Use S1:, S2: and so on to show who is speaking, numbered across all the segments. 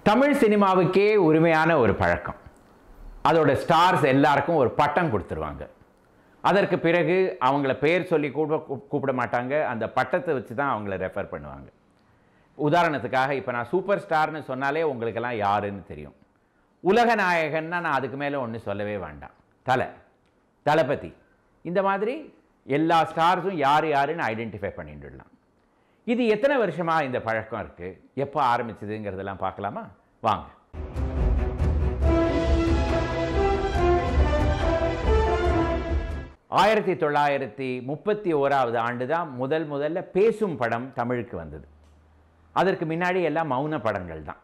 S1: தமிழ் சினிமாவுக்கே உரிமையான ஒரு பழக்கம். அதோட ஸ்டார்ஸ் எல்லாருக்கும் ஒரு பட்டம் கொடுத்துருவாங்க. அதற்கு பிறகு அவங்கள பேர் சொல்லி கூப்பிட மாட்டாங்க. அந்த பட்டத்தை வச்சு தான் அவங்கள ரெஃபர் பண்ணுவாங்க. உதாரணத்துக்காக இப்போ நான் சூப்பர் ஸ்டார்னு சொன்னாலே உங்களுக்கெல்லாம் யாருன்னு தெரியும். உலக நாயகன்னா நான் அதுக்கு மேலே ஒன்றும் சொல்லவே வேண்டாம். தளபதி இந்த மாதிரி எல்லா ஸ்டார்ஸும் யார் யாருன்னு ஐடென்டிஃபை பண்ணிட்டுடலாம். இது எத்தனை வருஷமாக இந்த பழக்கம் இருக்குது, எப்போ ஆரம்பிச்சதுங்கிறதெல்லாம் பார்க்கலாமா? வாங்க. ஆயிரத்தி 1931 ஆண்டு தான் முதல்ல பேசும் படம் தமிழுக்கு வந்தது. அதற்கு முன்னாடி எல்லாம் மௌன படங்கள் தான்.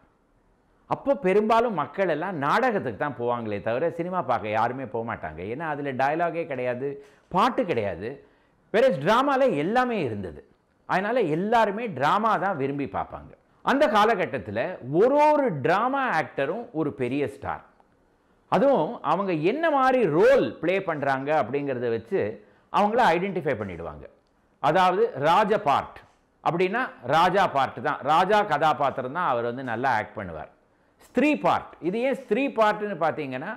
S1: அப்போ பெரும்பாலும் மக்கள் எல்லாம் நாடகத்துக்கு தான் போவாங்களே தவிர சினிமா பார்க்க யாருமே போக மாட்டாங்க. ஏன்னா அதில் டயலாகே கிடையாது, பாட்டு கிடையாது. வேற ட்ராமாவில் எல்லாமே இருந்தது. அதனால் எல்லாருமே ட்ராமா தான் விரும்பி பார்ப்பாங்க. அந்த காலகட்டத்தில் ஒரு ட்ராமா ஆக்டரும் ஒரு பெரிய ஸ்டார். அதுவும் அவங்க என்ன மாதிரி ரோல் ப்ளே பண்ணுறாங்க அப்படிங்கிறத வச்சு அவங்கள ஐடென்டிஃபை பண்ணிடுவாங்க. அதாவது ராஜ பார்ட் அப்படின்னா ராஜா பார்ட் தான், ராஜா கதாபாத்திரம் தான் அவர் நல்லா ஆக்ட் பண்ணுவார். ஸ்திரீ பார்ட், இது ஏன் ஸ்திரீ பார்ட்டுன்னு பார்த்தீங்கன்னா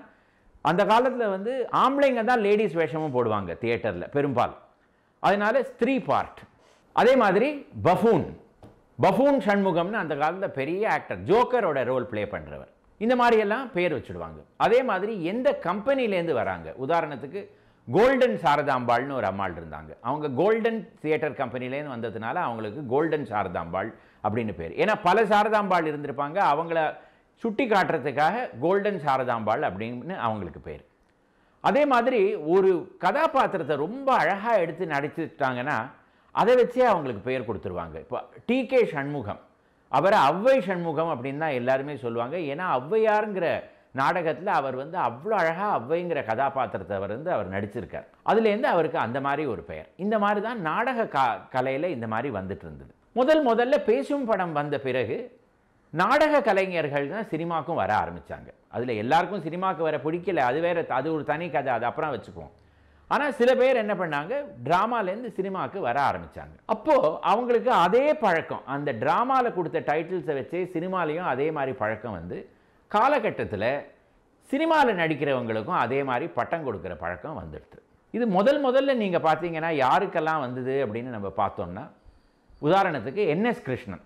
S1: அந்த காலத்தில் ஆம்பளைங்க தான் லேடிஸ் வேஷமும் போடுவாங்க தியேட்டரில் பெரும்பாலும். அதனால ஸ்திரீ பார்ட். அதே மாதிரி பஃபூன் சண்முகம்னு அந்த காலத்தில் பெரிய ஆக்டர், ஜோக்கரோட ரோல் ப்ளே பண்ணுறவர். இந்த மாதிரியெல்லாம் பேர் வச்சுடுவாங்க. அதே மாதிரி எந்த கம்பெனிலேருந்து வராங்க, உதாரணத்துக்கு கோல்டன் சாரதாம்பாள்னு ஒரு அம்மாள் இருந்தாங்க. அவங்க கோல்டன் தியேட்டர் கம்பெனிலேருந்து வந்ததுனால அவங்களுக்கு கோல்டன் சாரதாம்பாள் அப்படின்னு பேர். ஏன்னா பல சாரதாம்பாள் இருந்திருப்பாங்க, அவங்கள சுட்டி காட்டுறதுக்காக கோல்டன் சாரதாம்பாள் அப்படின்னு அவங்களுக்கு பேர். அதே மாதிரி ஒரு கதாபாத்திரத்தை ரொம்ப அழகாக எடுத்து நடிச்சுட்டாங்கன்னா அதை வச்சே அவங்களுக்கு பெயர் கொடுத்துருவாங்க. இப்போ டி.கே. சண்முகம், அவரை ஔவை சண்முகம் அப்படின்னு தான் எல்லாருமே சொல்லுவாங்க. ஏன்னா ஔவையாருங்கிற நாடகத்தில் அவர் அவ்வளோ அழகாக ஔவைங்கிற கதாபாத்திரத்தை அவர் நடிச்சிருக்கார். அதுலேருந்து அவருக்கு அந்த மாதிரி ஒரு பெயர். இந்த மாதிரி தான் நாடக கலையில் இந்த மாதிரி வந்துட்டு இருந்தது. முதல்ல பேசும் படம் வந்த பிறகு நாடக கலைஞர்கள் தான் சினிமாவுக்கும் வர ஆரம்பித்தாங்க. அதில் எல்லாருக்கும் சினிமாவுக்கு வர பிடிக்கல, அது வேறு, அது ஒரு தனி கதை, அது அப்புறம் வச்சுக்குவோம். ஆனால் சில பேர் என்ன பண்ணாங்க, ட்ராமாலேருந்து சினிமாவுக்கு வர ஆரம்பித்தாங்க. அப்போது அவங்களுக்கு அதே பழக்கம், அந்த ட்ராமாவில் கொடுத்த டைட்டில்ஸை வச்சே சினிமாலையும் அதே மாதிரி பழக்கம் காலகட்டத்தில் சினிமாவில் நடிக்கிறவங்களுக்கும் அதே மாதிரி பட்டம் கொடுக்குற பழக்கம் வந்துடுது. இது முதல்ல நீங்கள் பார்த்தீங்கன்னா யாருக்கெல்லாம் வந்தது அப்படின்னு நம்ம பார்த்தோம்னா, உதாரணத்துக்கு என்எஸ் கிருஷ்ணன்,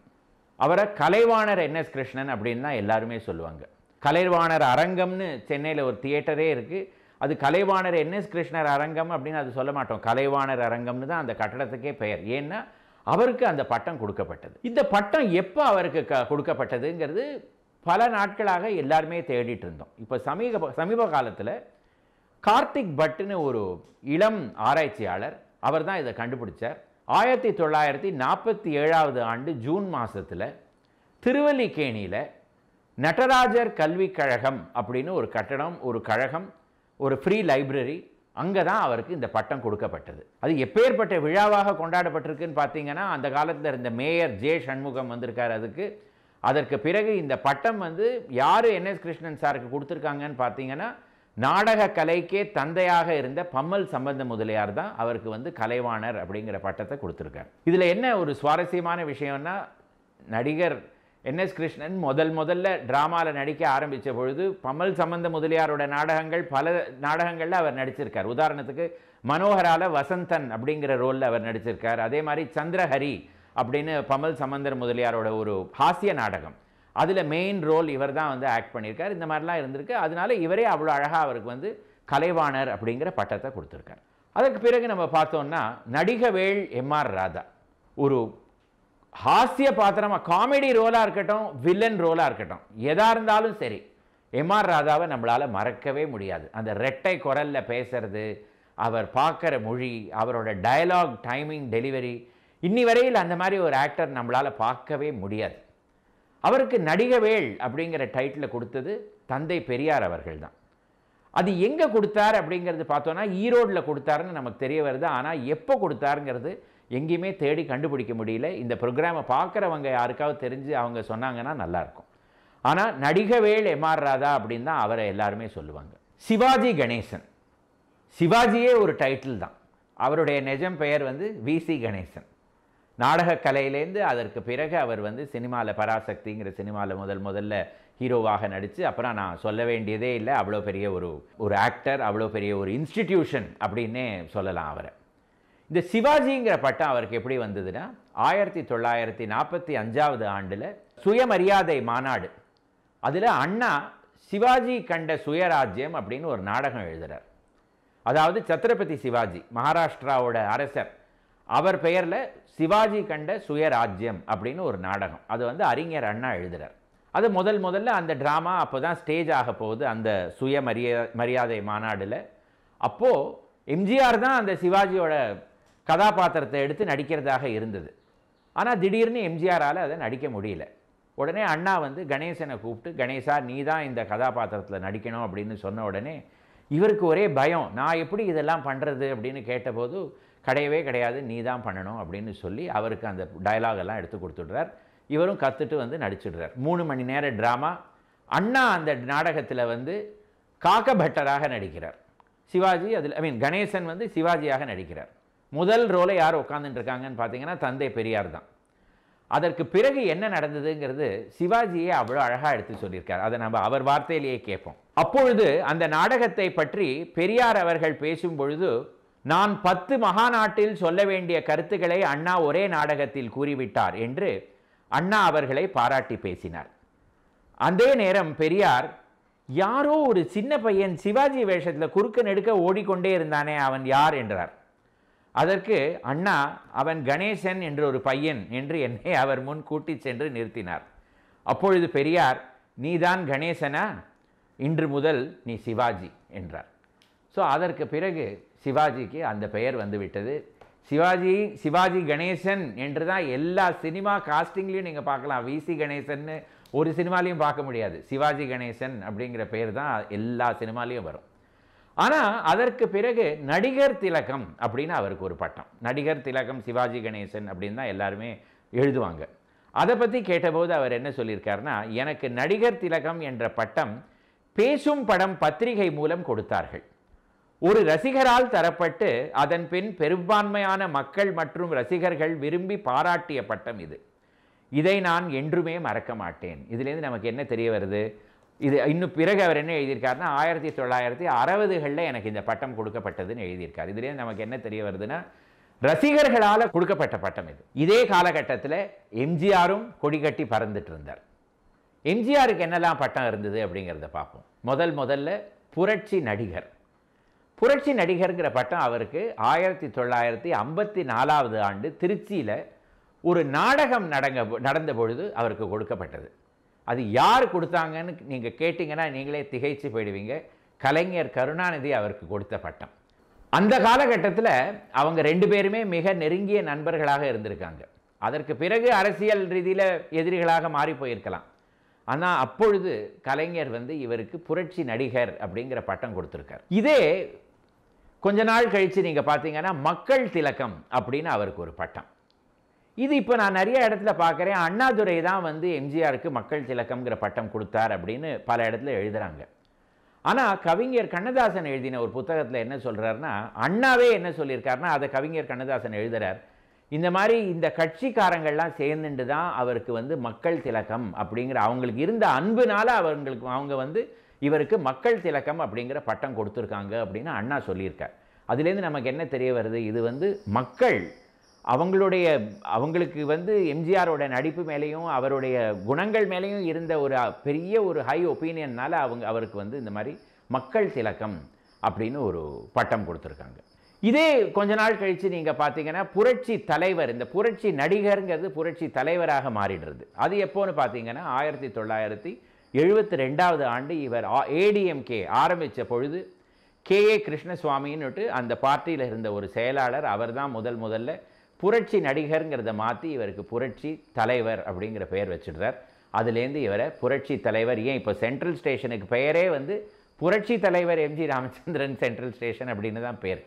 S1: அவரை கலைவாணர் என்எஸ் கிருஷ்ணன் அப்படின்னு தான் எல்லாருமே சொல்லுவாங்க. கலைவாணர் அரங்கம்னு சென்னையில் ஒரு தியேட்டரே இருக்குது. அது கலைவாணர் என்எஸ் கிருஷ்ணர் அரங்கம் அப்படின்னு அது சொல்ல மாட்டோம், கலைவாணர் அரங்கம்னு தான் அந்த கட்டடத்துக்கே பெயர். ஏன்னா அவருக்கு அந்த பட்டம் கொடுக்கப்பட்டது. இந்த பட்டம் எப்போ அவருக்கு கொடுக்கப்பட்டதுங்கிறது பல நாட்களாக எல்லாருமே தேடிட்டு இருந்தோம். இப்போ சமீப காலத்தில் கார்த்திக் பட்டுன்னு ஒரு இளம் ஆராய்ச்சியாளர், அவர் தான் இதை கண்டுபிடிச்சார். 1947 ஆண்டு ஜூன் மாதத்தில் திருவல்லிக்கேணியில் நடராஜர் கல்விக் கழகம் அப்படின்னு ஒரு கட்டடம், ஒரு கழகம், ஒரு ஃப்ரீ லைப்ரரி, அங்கே தான் அவருக்கு இந்த பட்டம் கொடுக்கப்பட்டது. அது எப்பேற்பட்ட விழாவாக கொண்டாடப்பட்டிருக்குன்னு பார்த்தீங்கன்னா, அந்த காலத்தில் இருந்த மேயர் ஜே சண்முகம் வந்திருக்கார் அதுக்கு. அதற்கு பிறகு இந்த பட்டம் யார் என்எஸ் கிருஷ்ணன் சாருக்கு கொடுத்துருக்காங்கன்னு பார்த்தீங்கன்னா, நாடக கலைக்கே தந்தையாக இருந்த பம்மல் சம்பந்த முதலியார் தான் அவருக்கு கலைவாணர் அப்படிங்கிற பட்டத்தை கொடுத்துருக்கார். இதில் என்ன ஒரு சுவாரஸ்யமான விஷயம்னா, நடிகர் என்எஸ் கிருஷ்ணன் முதல்ல ட்ராமாவில் நடிக்க ஆரம்பித்த பொழுது பம்மல் சம்பந்த முதலியாரோட நாடகங்கள், பல நாடகங்களில் அவர் நடிச்சிருக்கார். உதாரணத்துக்கு மனோகரால வசந்தன் அப்படிங்கிற ரோலில் அவர் நடிச்சிருக்கார். அதே மாதிரி சந்திரஹரி அப்படின்னு பம்மல் சம்பந்தர் முதலியாரோட ஒரு ஹாஸ்ய நாடகம், அதில் மெயின் ரோல் இவர் தான் ஆக்ட் பண்ணியிருக்கார். இந்த மாதிரிலாம் இருந்திருக்கு. அதனால இவரே அவ்வளோ அழகாக அவருக்கு கலைவாணர் அப்படிங்கிற பட்டத்தை கொடுத்துருக்கார். அதற்கு பிறகு நம்ம பார்த்தோம்னா நடிகவேள் எம்.ஆர். ராதா, ஒரு ஹாஸ்ய பாத்திரமாக, காமெடி ரோலாக இருக்கட்டும், வில்லன் ரோலாக இருக்கட்டும், எதாக இருந்தாலும் சரி, எம்.ஆர். ராதாவை நம்மளால் மறக்கவே முடியாது. அந்த ரெட்டை குரலில் பேசுறது, அவர் பார்க்குற மொழி, அவரோட டயலாக் டைமிங், டெலிவரி, இன்னி வரையில் அந்த மாதிரி ஒரு ஆக்டர் நம்மளால் பார்க்கவே முடியாது. அவருக்கு நடிகவேள் அப்படிங்கிற டைட்டில் கொடுத்தது தந்தை பெரியார் அவர்கள் தான். அது எங்கே கொடுத்தார் அப்படிங்கிறது பார்த்தோன்னா ஈரோடில் கொடுத்தாருன்னு நமக்கு தெரிய வருது. ஆனால் எப்போ கொடுத்தாருங்கிறது எங்கேயுமே தேடி கண்டுபிடிக்க முடியல. இந்த ப்ரோக்ராமை பார்க்குறவங்க யாருக்காவது தெரிஞ்சு அவங்க சொன்னாங்கன்னா நல்லாயிருக்கும். ஆனால் நடிகவேள் எம்.ஆர். ராதா அப்படின்னு தான் அவரை எல்லாருமே சொல்லுவாங்க. சிவாஜி கணேசன், சிவாஜியே ஒரு டைட்டில் தான். அவருடைய நிஜம் பெயர் வி.சி. கணேசன். நாடகக் கலையிலேருந்து அதற்கு பிறகு அவர் வந்து சினிமாவில் பராசக்திங்கிற சினிமாவில் முதல்ல ஹீரோவாக நடித்து, அப்புறம் நான் சொல்ல வேண்டியதே இல்லை, அவ்வளோ பெரிய ஒரு ஆக்டர், அவ்வளோ பெரிய ஒரு இன்ஸ்டிடியூஷன் அப்படின்னே சொல்லலாம் அவரை. இந்த சிவாஜிங்கிற பட்டம் அவருக்கு எப்படி வந்ததுன்னா, 1945 ஆண்டில் சுயமரியாதை மாநாடு, அதில் அண்ணா சிவாஜி கண்ட சுயராஜ்யம் அப்படின்னு ஒரு நாடகம் எழுதுகிறார். அதாவது சத்ரபதி சிவாஜி, மகாராஷ்டிராவோட அரசர், அவர் பெயரில் சிவாஜி கண்ட சுயராஜ்யம் அப்படின்னு ஒரு நாடகம். அது வந்து அறிஞர் அண்ணா எழுதுகிறார். அது முதல்ல அந்த ட்ராமா அப்போ தான் ஸ்டேஜ் ஆக போகுது அந்த மரியாதை மாநாடில். அப்போது எம்ஜிஆர் தான் அந்த சிவாஜியோட கதாபாத்திரத்தை எடுத்து நடிக்கிறதாக இருந்தது. ஆனால் திடீர்னு எம்ஜிஆரால் அதை நடிக்க முடியல. உடனே அண்ணா வந்து கணேசனை கூப்பிட்டு, கணேசா நீ தான் இந்த கதாபாத்திரத்தில் நடிக்கணும் அப்படின்னு சொன்ன உடனே இவருக்கு ஒரே பயம், நான் எப்படி இதெல்லாம் பண்ணுறது அப்படின்னு கேட்டபோது, கிடையவே கிடையாது, நீ தான் பண்ணணும் அப்படின்னு சொல்லி அவருக்கு அந்த டயலாக் எல்லாம் எடுத்து கொடுத்துடுறார். இவரும் கற்றுட்டு வந்து நடிச்சிடுறார். 3 மணி நேர ட்ராமா. அண்ணா அந்த நாடகத்தில் வந்து காக்கபட்டராக நடிக்கிறார். சிவாஜி அதில் கணேசன் வந்து சிவாஜியாக நடிக்கிறார். முதல் ரோலை யார் உட்காந்துட்டு இருக்காங்கன்னு பார்த்தீங்கன்னா தந்தை பெரியார் தான். அதற்கு பிறகு என்ன நடந்ததுங்கிறது சிவாஜியே அவ்வளோ அழகாக எடுத்து சொல்லியிருக்கார். அதை நம்ம அவர் வார்த்தையிலேயே கேட்போம். அப்பொழுது அந்த நாடகத்தை பற்றி பெரியார் அவர்கள் பேசும் பொழுது, நான் 10 மகாநாட்டில் சொல்ல வேண்டிய கருத்துக்களை அண்ணா ஒரே நாடகத்தில் கூறிவிட்டார் என்று அண்ணா அவர்களை பாராட்டி பேசினார். அதே நேரம் பெரியார், யாரோ ஒரு சின்ன பையன் சிவாஜி வேஷத்தில் குறுக்க நெடுக்க ஓடிக்கொண்டே இருந்தானே, அவன் யார் என்றார். அதற்கு அண்ணா, அவன் கணேசன் என்ற ஒரு பையன் என்று என்னை அவர் முன் கூட்டி சென்று நிறுத்தினார். அப்பொழுது பெரியார், நீதான் கணேசனா, இன்று முதல் நீ சிவாஜி என்றார். ஸோ அதற்கு பிறகு சிவாஜிக்கு அந்த பெயர் வந்துவிட்டது. சிவாஜி கணேசன் என்று தான் எல்லா சினிமா காஸ்டிங்லேயும் நீங்கள் பார்க்கலாம். விசி கணேசன்னு ஒரு சினிமாலையும் பார்க்க முடியாது. சிவாஜி கணேசன் அப்படிங்கிற பெயர் தான் எல்லா சினிமாலையும் வரும். ஆனால் அதற்கு பிறகு நடிகர் திலகம் அப்படின்னு அவருக்கு ஒரு பட்டம். நடிகர் திலகம் சிவாஜி கணேசன் அப்படின்னு தான் எல்லாருமே எழுதுவாங்க. அதை பற்றி கேட்டபோது அவர் என்ன சொல்லியிருக்காருன்னா, எனக்கு நடிகர் திலகம் என்ற பட்டம் பேசும் படம் பத்திரிகை மூலம் கொடுத்தார்கள். ஒரு ரசிகரால் தரப்பட்டு அதன் பின் பெரும்பான்மையான மக்கள் மற்றும் ரசிகர்கள் விரும்பி பாராட்டிய பட்டம் இது. இதை நான் என்றுமே மறக்க மாட்டேன். இதுலேருந்து நமக்கு என்ன தெரிய வருது? இது இன்னும் பிறகு அவர் என்ன எழுதியிருக்காருன்னா, 1960களில் எனக்கு இந்த பட்டம் கொடுக்கப்பட்டதுன்னு எழுதியிருக்கார். இதுலேருந்து நமக்கு என்ன தெரிய வருதுன்னா, ரசிகர்களால் கொடுக்கப்பட்ட பட்டம் இது. இதே காலகட்டத்தில் எம்ஜிஆரும் கொடி கட்டி பறந்துட்டு இருந்தார். எம்ஜிஆருக்கு என்னெல்லாம் பட்டம் இருந்தது அப்படிங்கிறத பார்ப்போம். முதல்ல புரட்சி நடிகர். புரட்சி நடிகர்ங்கிற பட்டம் அவருக்கு 1954 ஆண்டு திருச்சியில் ஒரு நாடகம் நடந்த பொழுது அவருக்கு கொடுக்கப்பட்டது. அது யார் கொடுத்தாங்கன்னு நீங்கள் கேட்டிங்கன்னா நீங்களே திகைச்சு போயிடுவீங்க. கலைஞர் கருணாநிதி அவருக்கு கொடுத்த பட்டம். அந்த காலகட்டத்தில் அவங்க 2 பேருமே மிக நெருங்கிய நண்பர்களாக இருந்திருக்காங்க. அதற்கு பிறகு அரசியல் ரீதியில் எதிரிகளாக மாறி போயிருக்கலாம். ஆனால் அப்பொழுது கலைஞர் வந்து இவருக்கு புரட்சி நடிகர் அப்படிங்கிற பட்டம் கொடுத்துருக்கார். இதே கொஞ்ச நாள் கழித்து நீங்கள் பார்த்தீங்கன்னா மக்கள் திலகம் அப்படின்னு அவருக்கு ஒரு பட்டம். இது இப்போ நான் நிறைய இடத்துல பார்க்குறேன், அண்ணாதுரை தான் வந்து எம்ஜிஆருக்கு மக்கள் திலகம்ங்கிற பட்டம் கொடுத்தார் அப்படின்னு பல இடத்துல எழுதுகிறாங்க. ஆனால் கவிஞர் கண்ணதாசன் எழுதின ஒரு புத்தகத்தில் என்ன சொல்கிறாருன்னா, அண்ணாவே என்ன சொல்லியிருக்காருன்னா, அதை கவிஞர் கண்ணதாசன் எழுதுகிறார், இந்த மாதிரி இந்த கட்சிக்காரங்கள்லாம் சேர்ந்துட்டு தான் அவருக்கு வந்து மக்கள் திலகம் அப்படிங்கிற அவங்களுக்கு இருந்த அன்புனால அவங்க வந்து இவருக்கு மக்கள் திலகம் அப்படிங்கிற பட்டம் கொடுத்துருக்காங்க அப்படின்னு அண்ணா சொல்லியிருக்கார். அதுலேருந்து நமக்கு என்ன தெரிய வருது? இது வந்து மக்கள் அவங்களுக்கு வந்து எம்ஜிஆரோட நடிப்பு மேலேயும் அவருடைய குணங்கள் மேலேயும் இருந்த ஒரு பெரிய ஒரு ஹை ஒப்பீனியன்னால அவருக்கு வந்து இந்த மாதிரி மக்கள் திலகம் அப்படின்னு ஒரு பட்டம் கொடுத்துருக்காங்க. இதே கொஞ்ச நாள் கழித்து நீங்கள் பார்த்தீங்கன்னா புரட்சி தலைவர், இந்த புரட்சி நடிகருங்கிறது புரட்சி தலைவராக மாறிடுறது. அது எப்போன்னு பார்த்தீங்கன்னா 1972 ஆண்டு இவர் ஏடிஎம்கே ஆரம்பித்த பொழுது KA கிருஷ்ணசுவாமின்னுட்டு அந்த பார்ட்டியில் இருந்த ஒரு செயலாளர், அவர் தான் முதல்ல புரட்சி நடிகருங்கிறத மாற்றி இவருக்கு புரட்சி தலைவர் அப்படிங்கிற பெயர் வச்சுடுறார். அதுலேருந்து இவரை புரட்சி தலைவர், ஏன் இப்போ சென்ட்ரல் ஸ்டேஷனுக்கு பெயரே வந்து புரட்சி தலைவர் MG ராமச்சந்திரன் சென்ட்ரல் ஸ்டேஷன் அப்படின்னு தான் பேர்.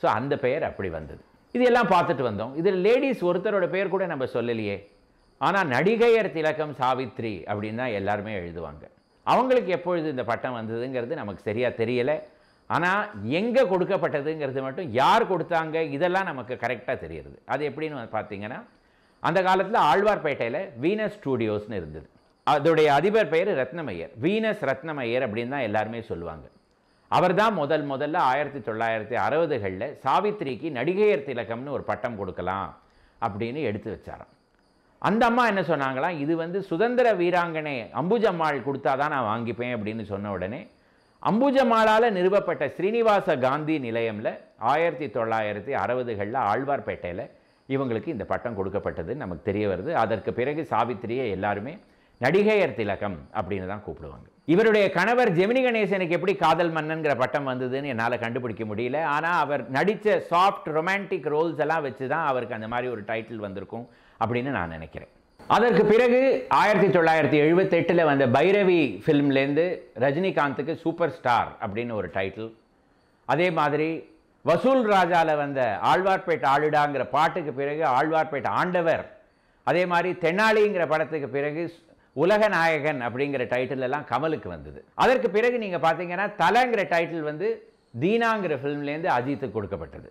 S1: ஸோ அந்த பெயர் அப்படி வந்தது. இதெல்லாம் பார்த்துட்டு வந்தோம். இதில் லேடிஸ் ஒருத்தரோட பெயர் கூட நம்ம சொல்லலையே. ஆனால் நடிகையர் திலகம் சாவித்ரி அப்படின்னு தான் எல்லாருமே எழுதுவாங்க. அவங்களுக்கு எப்பொழுது இந்த பட்டம் வந்ததுங்கிறது நமக்கு சரியாக தெரியலை. ஆனால் எங்கே கொடுக்கப்பட்டதுங்கிறது மட்டும், யார் கொடுத்தாங்க, இதெல்லாம் நமக்கு கரெக்டாக தெரியுது. அது எப்படின்னு பார்த்தீங்கன்னா அந்த காலத்தில் ஆழ்வார்பேட்டையில் வீனஸ் ஸ்டூடியோஸ்னு இருந்தது. அதோடைய அதிபர் பெயர் ரத்னமையர். வீனஸ் ரத்னமையர் அப்படின்னு தான் எல்லாருமே சொல்லுவாங்க. அவர் தான் முதல்ல 1960களில் சாவித்திரிக்கு நடிகையர் திலகம்னு ஒரு பட்டம் கொடுக்கலாம் அப்படின்னு எடுத்து வச்சாராம். அந்த அம்மா என்ன சொன்னாங்களாம், இது வந்து சுதந்திர வீராங்கனை அம்புஜம்மாள் கொடுத்தாதான் நான் வாங்கிப்பேன் அப்படின்னு சொன்ன உடனே அம்புஜம்மாளால் நிறுவப்பட்ட ஸ்ரீனிவாச காந்தி நிலையமில் 1960களில் ஆழ்வார்பேட்டையில் இவங்களுக்கு இந்த பட்டம் கொடுக்கப்பட்டதுன்னு நமக்கு தெரிய வருது. அதற்கு பிறகு சாவித்திரியை எல்லாருமே நடிகையர் திலகம் அப்படின்னு தான் கூப்பிடுவாங்க. இவருடைய கணவர் ஜெமினி கணேசனுக்கு எப்படி காதல் மன்னன்கிற பட்டம் வந்ததுன்னு என்னால் கண்டுபிடிக்க முடியல. ஆனால் அவர் நடித்த சாஃப்ட் ரொமான்டிக் ரோல்ஸ் எல்லாம் வச்சு தான் அவருக்கு அந்த மாதிரி ஒரு டைட்டில் வந்திருக்கும் அப்படின்னு நான் நினைக்கிறேன். அதற்கு பிறகு 1978 வந்த பைரவி ஃபிலிம்லேருந்து ரஜினிகாந்துக்கு சூப்பர் ஸ்டார் அப்படின்னு ஒரு டைட்டில். அதே மாதிரி வசூல் ராஜாவில் வந்த ஆழ்வார்பேட்டை ஆளுடாங்கிற பாட்டுக்கு பிறகு ஆழ்வார்பேட்டை ஆண்டவர். அதே மாதிரி தென்னாலிங்கிற படத்துக்கு பிறகு உலக நாயகன் அப்படிங்கிற டைட்டில் எல்லாம் கமலுக்கு வந்தது. அதற்கு பிறகு நீங்கள் பார்த்தீங்கன்னா தலங்கிற டைட்டில் வந்து தீனாங்கிற ஃபிலிம்லேருந்து அஜித்துக்கு கொடுக்கப்பட்டது.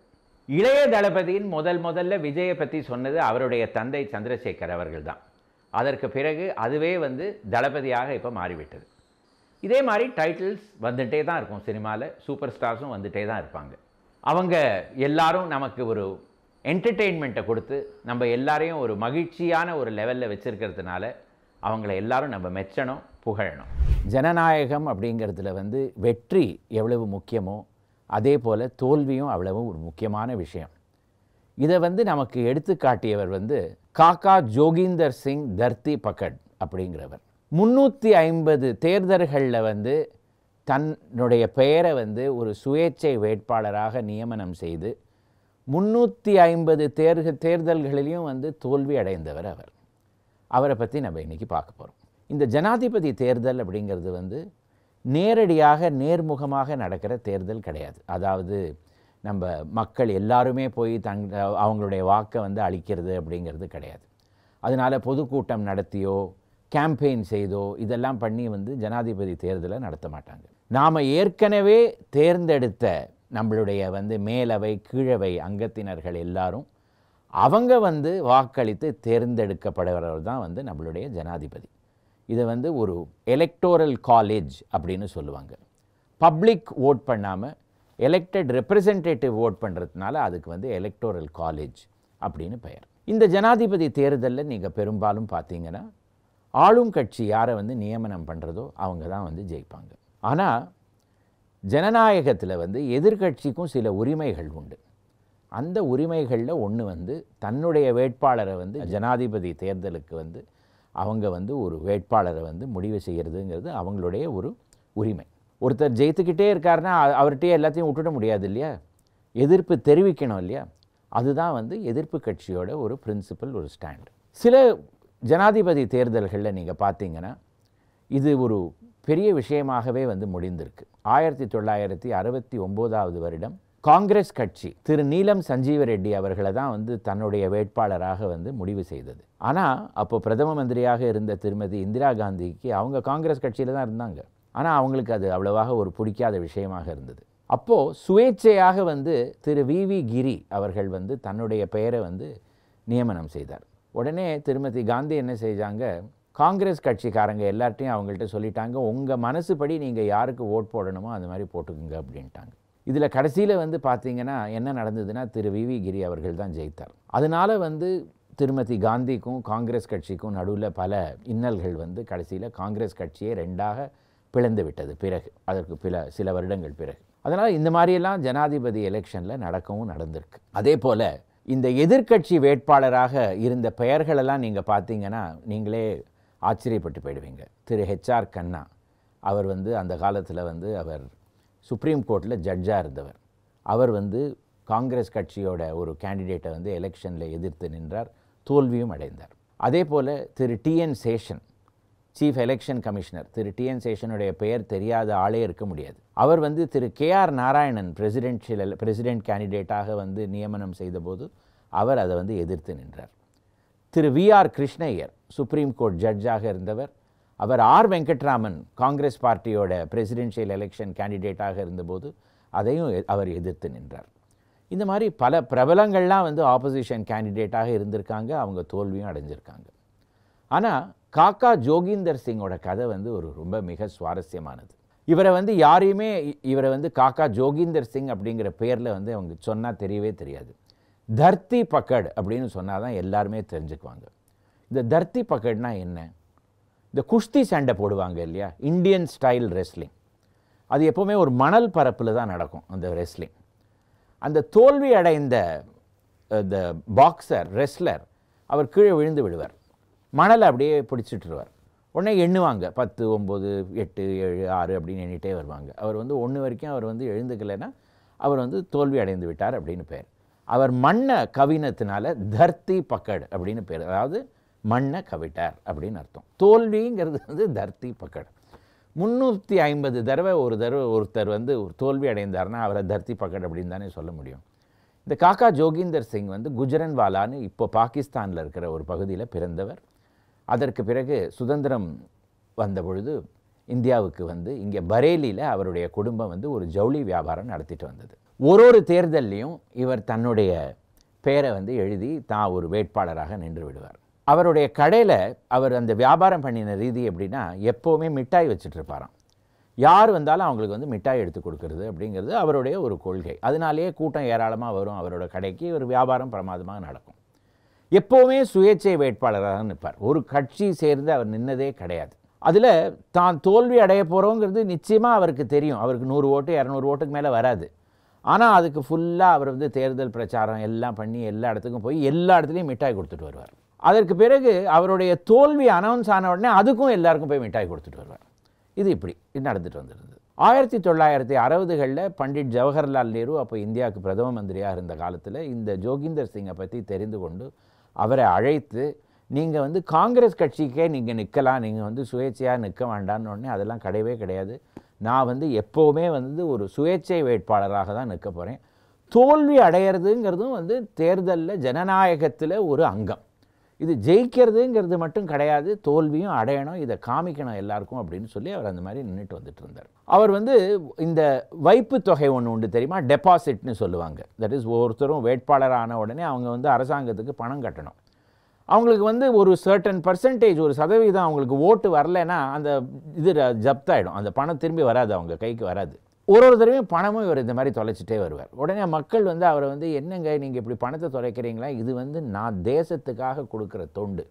S1: இளைய தளபதியின் முதல்ல விஜயை பற்றி சொன்னது அவருடைய தந்தை சந்திரசேகர் அவர்கள் தான். அதற்கு பிறகு அதுவே வந்து தளபதியாக இப்போ மாறிவிட்டது. இதே மாதிரி டைட்டில்ஸ் வந்துகிட்டே தான் இருக்கும். சினிமாவில் சூப்பர் ஸ்டார்ஸும் வந்துகிட்டே தான் இருப்பாங்க. அவங்க எல்லாரும் நமக்கு ஒரு என்டர்டெயின்மெண்ட்டை கொடுத்து நம்ம எல்லாரையும் ஒரு மகிழ்ச்சியான ஒரு லெவலில் வச்சுருக்கிறதுனால அவங்கள எல்லாரும் நம்ம மெச்சணும், புகழணும். ஜனநாயகம் அப்படிங்கிறதுல வந்து வெற்றி எவ்வளவு முக்கியமோ அதே போல் தோல்வியும் அவ்வளவு ஒரு முக்கியமான விஷயம். இதை வந்து நமக்கு எடுத்து காட்டியவர் வந்து காக்கா ஜோகிந்தர் சிங் தர்த்தி பகட் அப்படிங்கிறவர். 350 தேர்தல்களில் வந்து தன்னுடைய பெயரை வந்து ஒரு சுயேட்சை வேட்பாளராக நியமனம் செய்து 350 தேர்தல்களிலையும் வந்து தோல்வி அடைந்தவர் அவர். அவரை பற்றி நம்ம இன்றைக்கி பார்க்க போகிறோம். இந்த ஜனாதிபதி தேர்தல் அப்படிங்கிறது வந்து நேரடியாக நேர்முகமாக நடக்கிற தேர்தல் கிடையாது. அதாவது நம்ம மக்கள் எல்லாருமே போய் அவங்களுடைய வாக்கை வந்து அளிக்கிறது அப்படிங்கிறது கிடையாது. அதனால் பொதுக்கூட்டம் நடத்தியோ கேம்பெயின் செய்தோ இதெல்லாம் பண்ணி வந்து ஜனாதிபதி தேர்தலை நடத்த மாட்டாங்க. நாம் ஏற்கனவே தேர்ந்தெடுத்த நம்மளுடைய வந்து மேலவை கீழவை அங்கத்தினர்கள் எல்லாரும் அவங்க வந்து வாக்களித்து தேர்ந்தெடுக்கப்படுகிறவர் தான் வந்து நம்மளுடைய ஜனாதிபதி. இதை வந்து ஒரு எலெக்டோரல் காலேஜ் அப்படின்னு சொல்லுவாங்க. பப்ளிக் ஓட் பண்ணாமல் எலெக்டட் ரெப்ரசன்டேட்டிவ் ஓட் பண்ணுறதுனால அதுக்கு வந்து எலெக்டோரல் காலேஜ் அப்படின்னு பெயர். இந்த ஜனாதிபதி தேர்தலில் நீங்கள் பெரும்பாலும் பார்த்தீங்கன்னா ஆளும் கட்சி யாரை வந்து நியமனம் பண்ணுறதோ அவங்க தான் வந்து ஜெயிப்பாங்க. ஆனால் ஜனநாயகத்தில் வந்து எதிர்கட்சிக்கும் சில உரிமைகள் உண்டு. அந்த உரிமைகளில் ஒன்று வந்து தன்னுடைய வேட்பாளரை வந்து ஜனாதிபதி தேர்தலுக்கு வந்து அவங்க வந்து ஒரு வேட்பாளரை வந்து முடிவு செய்கிறதுங்கிறது அவங்களுடைய ஒரு உரிமை. ஒருத்தர் ஜெயித்துக்கிட்டே இருக்காருன்னா அவர்கிட்டயே எல்லாத்தையும் விட்டுட முடியாது இல்லையா, எதிர்ப்பு தெரிவிக்கணும் இல்லையா. அதுதான் வந்து எதிர்ப்பு கட்சியோட ஒரு பிரின்சிபல், ஒரு ஸ்டாண்ட். சில ஜனாதிபதி தேர்தல்களில் நீங்கள் பார்த்தீங்கன்னா இது ஒரு பெரிய விஷயமாகவே வந்து முடிந்திருக்கு. 1969 வருடம் காங்கிரஸ் கட்சி திரு நீலம் சஞ்சீவ ரெட்டி அவர்களை தான் வந்து தன்னுடைய வேட்பாளராக வந்து முடிவு செய்தது. ஆனால் அப்போ பிரதம மந்திரியாக இருந்த திருமதி இந்திரா காந்திக்கு அவங்க காங்கிரஸ் கட்சியில் தான் இருந்தாங்க. ஆனால் அவங்களுக்கு அது அவ்வளவாக ஒரு பிடிக்காத விஷயமாக இருந்தது. அப்போது சுயேட்சையாக வந்து திரு வி கிரி அவர்கள் வந்து தன்னுடைய பெயரை வந்து நியமனம் செய்தார். உடனே திருமதி காந்தி என்ன செஞ்சாங்க, காங்கிரஸ் கட்சிக்காரங்க எல்லார்ட்டையும் அவங்கள்ட்ட சொல்லிட்டாங்க, உங்கள் மனசுப்படி நீங்கள் யாருக்கு ஓட் போடணுமோ அந்த மாதிரி போட்டுக்குங்க அப்படின்ட்டாங்க. இதில் கடைசியில் வந்து பார்த்தீங்கன்னா என்ன நடந்ததுன்னா திரு வி கிரி அவர்கள் தான் ஜெயித்தார். அதனால் வந்து திருமதி காந்திக்கும் காங்கிரஸ் கட்சிக்கும் நடுவில் பல இன்னல்கள் வந்து கடைசியில் காங்கிரஸ் கட்சியை ரெண்டாக பிளந்து விட்டது. பிறகு அதற்கு சில வருடங்கள் பிறகு. அதனால் இந்த மாதிரியெல்லாம் ஜனாதிபதி எலெக்ஷனில் நடக்கவும் நடந்திருக்கு. அதே போல் இந்த எதிர்க்கட்சி வேட்பாளராக இருந்த பெயர்களெல்லாம் நீங்கள் பார்த்தீங்கன்னா நீங்களே ஆச்சரியப்பட்டு போயிடுவீங்க. திரு HR கண்ணா அவர் வந்து அந்த காலத்தில் வந்து அவர் சுப்ரீம் கோர்ட்டில் ஜட்ஜாக இருந்தவர். அவர் வந்து காங்கிரஸ் கட்சியோட ஒரு கேண்டிடேட்டை வந்து எலெக்ஷனில் எதிர்த்து நின்றார், தோல்வியும் அடைந்தார். அதே போல் திரு TN Seshan chief election commissioner, திரு TN சேஷனுடைய பெயர் தெரியாத ஆளே இருக்க முடியாது. அவர் வந்து திரு KR நாராயணன் பிரசிடென்ட் கேண்டிடேட்டாக வந்து நியமனம் செய்தபோது அவர் அதை வந்து எதிர்த்து நின்றார். திரு VR கிருஷ்ணய்யர் சுப்ரீம் கோர்ட் ஜட்ஜாக இருந்தவர், அவர் வெங்கட்ராமன் காங்கிரஸ் பார்ட்டியோட பிரசிடென்ஷியல் எலெக்ஷன் கேண்டிடேட்டாக இருந்தபோது அதையும் அவர் எதிர்த்து நின்றார். இந்த மாதிரி பல பிரபலங்கள்லாம் வந்து ஆப்போசிஷன் கேண்டிடேட்டாக இருந்திருக்காங்க, அவங்க தோல்வியும் அடைஞ்சிருக்காங்க. ஆனால் காக்கா ஜோகிந்தர் சிங்கோட கதை வந்து ஒரு ரொம்ப மிக சுவாரஸ்யமானது. இவரை வந்து யாரையுமே இவரை வந்து காக்கா ஜோகிந்தர் சிங் அப்படிங்கிற பேரில் வந்து அவங்க சொன்னால் தெரியவே தெரியாது. தர்த்தி பக்கட் அப்படின்னு சொன்னால் தான் எல்லாருமே தெரிஞ்சுக்குவாங்க. இந்த தர்த்தி பக்கட்னா என்ன? இந்த குஸ்தி சண்டை போடுவாங்க இல்லையா, இந்தியன் ஸ்டைல் ரெஸ்லிங். அது எப்போவுமே ஒரு மணல் பரப்பில் தான் நடக்கும் அந்த ரெஸ்லிங். அந்த தோல்வி அடைந்த இந்த பாக்ஸர் ரெஸ்லர் அவர் கீழே விழுந்து விடுவார், மணலை அப்படியே பிடிச்சிட்டுருவார். உடனே எண்ணுவாங்க 10, 9, 8, 7, 6 அப்படின்னு எண்ணிட்டே வருவாங்க. அவர் வந்து 1 வரைக்கும் அவர் வந்து எழுந்துக்கலைன்னா அவர் வந்து தோல்வி அடைந்து விட்டார் அப்படின்னு பேர். அவர் மண்ணை கவினத்தினால தர்த்தி பக்கட் அப்படின்னு பேர், அதாவது மண்ணை கவிட்டார் அப்படின்னு அர்த்தம். தோல்விங்கிறது வந்து தர்த்தி பக்கட். 350 தடவை ஒருத்தர் வந்து தோல்வி அடைந்தார்னா அவரை தர்த்தி பக்கட் அப்படின்னு தானே சொல்ல முடியும். இந்த காக்கா ஜோகிந்தர் சிங் வந்து குஜரன்வாலான்னு இப்போ பாகிஸ்தானில் இருக்கிற ஒரு பகுதியில் பிறந்தவர். அதற்கு பிறகு சுதந்திரம் வந்த பொழுது இந்தியாவுக்கு வந்து இங்கே பரேலியில் அவருடைய குடும்பம் வந்து ஒரு ஜவுளி வியாபாரம் நடத்திட்டு வந்தது. ஒரு தேர்தல்லையும் இவர் தன்னுடைய பேரை வந்து எழுதி தான் ஒரு வேட்பாளராக நின்று விடுவார். அவருடைய கடையில் அவர் அந்த வியாபாரம் பண்ணின ரீதி எப்படின்னா, எப்போவுமே மிட்டாய் வச்சுட்டு இருப்பாராம். யார் வந்தாலும் அவங்களுக்கு வந்து மிட்டாய் எடுத்து கொடுக்கறது அப்படிங்கிறது அவருடைய ஒரு கொள்கை. அதனாலேயே கூட்டம் ஏராளமாக வரும் அவரோட கடைக்கு. ஒரு வியாபாரம் பிரமாதமாக நடக்கும். எப்போவுமே சுயேட்சை வேட்பாளராக நிற்பார். ஒரு கட்சி சேர்ந்து அவர் நின்னதே கிடையாது. அதில் தான் தோல்வி அடைய போகிறோங்கிறது நிச்சயமாக அவருக்கு தெரியும். அவருக்கு 100 ஓட்டு 200 ஓட்டுக்கு மேலே வராது. ஆனால் அதுக்கு ஃபுல்லாக அவர் வந்து தேர்தல் பிரச்சாரம் எல்லாம் பண்ணி எல்லா இடத்துக்கும் போய் எல்லா இடத்துலையும் மிட்டாய் கொடுத்துட்டு வருவார். அதற்கு பிறகு அவருடைய தோல்வி அனௌன்ஸ் ஆன உடனே அதுக்கும் எல்லாருக்கும் போய் மிட்டாய் கொடுத்துட்டு வருவார். இது இப்படி நடந்துட்டு வந்துருந்தது. 1960களில் பண்டிட் ஜவஹர்லால் நேரு அப்போ இந்தியாவுக்கு பிரதம மந்திரியாக இருந்த காலத்தில் இந்த ஜோகிந்தர் சிங்கை பற்றி தெரிந்து கொண்டு அவரை அழைத்து, நீங்கள் வந்து காங்கிரஸ் கட்சிக்கே நீங்கள் நிற்கலாம், நீங்கள் வந்து சுயேட்சையாக நிற்க வேண்டான்னு உடனே அதெல்லாம் கிடையவே கிடையாது. நான் வந்து எப்போவுமே வந்து ஒரு சுயேட்சை வேட்பாளராக தான் நிற்க போகிறேன். தோல்வி அடையிறதுங்கிறதும் வந்து தேர்தலில் ஜனநாயகத்தில் ஒரு அங்கம். இது ஜெயிக்கிறதுங்கிறது மட்டும் கிடையாது, தோல்வியும் அடையணும், இதை காமிக்கணும் எல்லாருக்கும் அப்படின்னு சொல்லி அவர் அந்த மாதிரி நின்றுட்டு வந்துட்டு இருந்தார். அவர் வந்து இந்த வைப்பு தொகை ஒன்று உண்டு தெரியுமா, டெபாசிட்னு சொல்லுவாங்க. தட் இஸ் ஒருத்தரும் வேட்பாளர் ஆன உடனே அவங்க வந்து அரசாங்கத்துக்கு பணம் கட்டணும். அவங்களுக்கு வந்து ஒரு சர்டன் பர்சன்டேஜ், ஒரு சதவீதம் அவங்களுக்கு ஓட்டு வரலைன்னா அந்த இது ஜப்தாயிடும், அந்த பணம் திரும்பி வராது, அவங்க கைக்கு வராது. ஒரு தடவையும் பணமும் இவர் இந்த மாதிரி தொலைச்சிட்டே வருவார். உடனே மக்கள் வந்து அவரை வந்து, என்னங்க நீங்கள் இப்படி பணத்தை தொலைக்கிறீங்களா, இது வந்து நான் தேசத்துக்காக கொடுக்குற தொண்டு,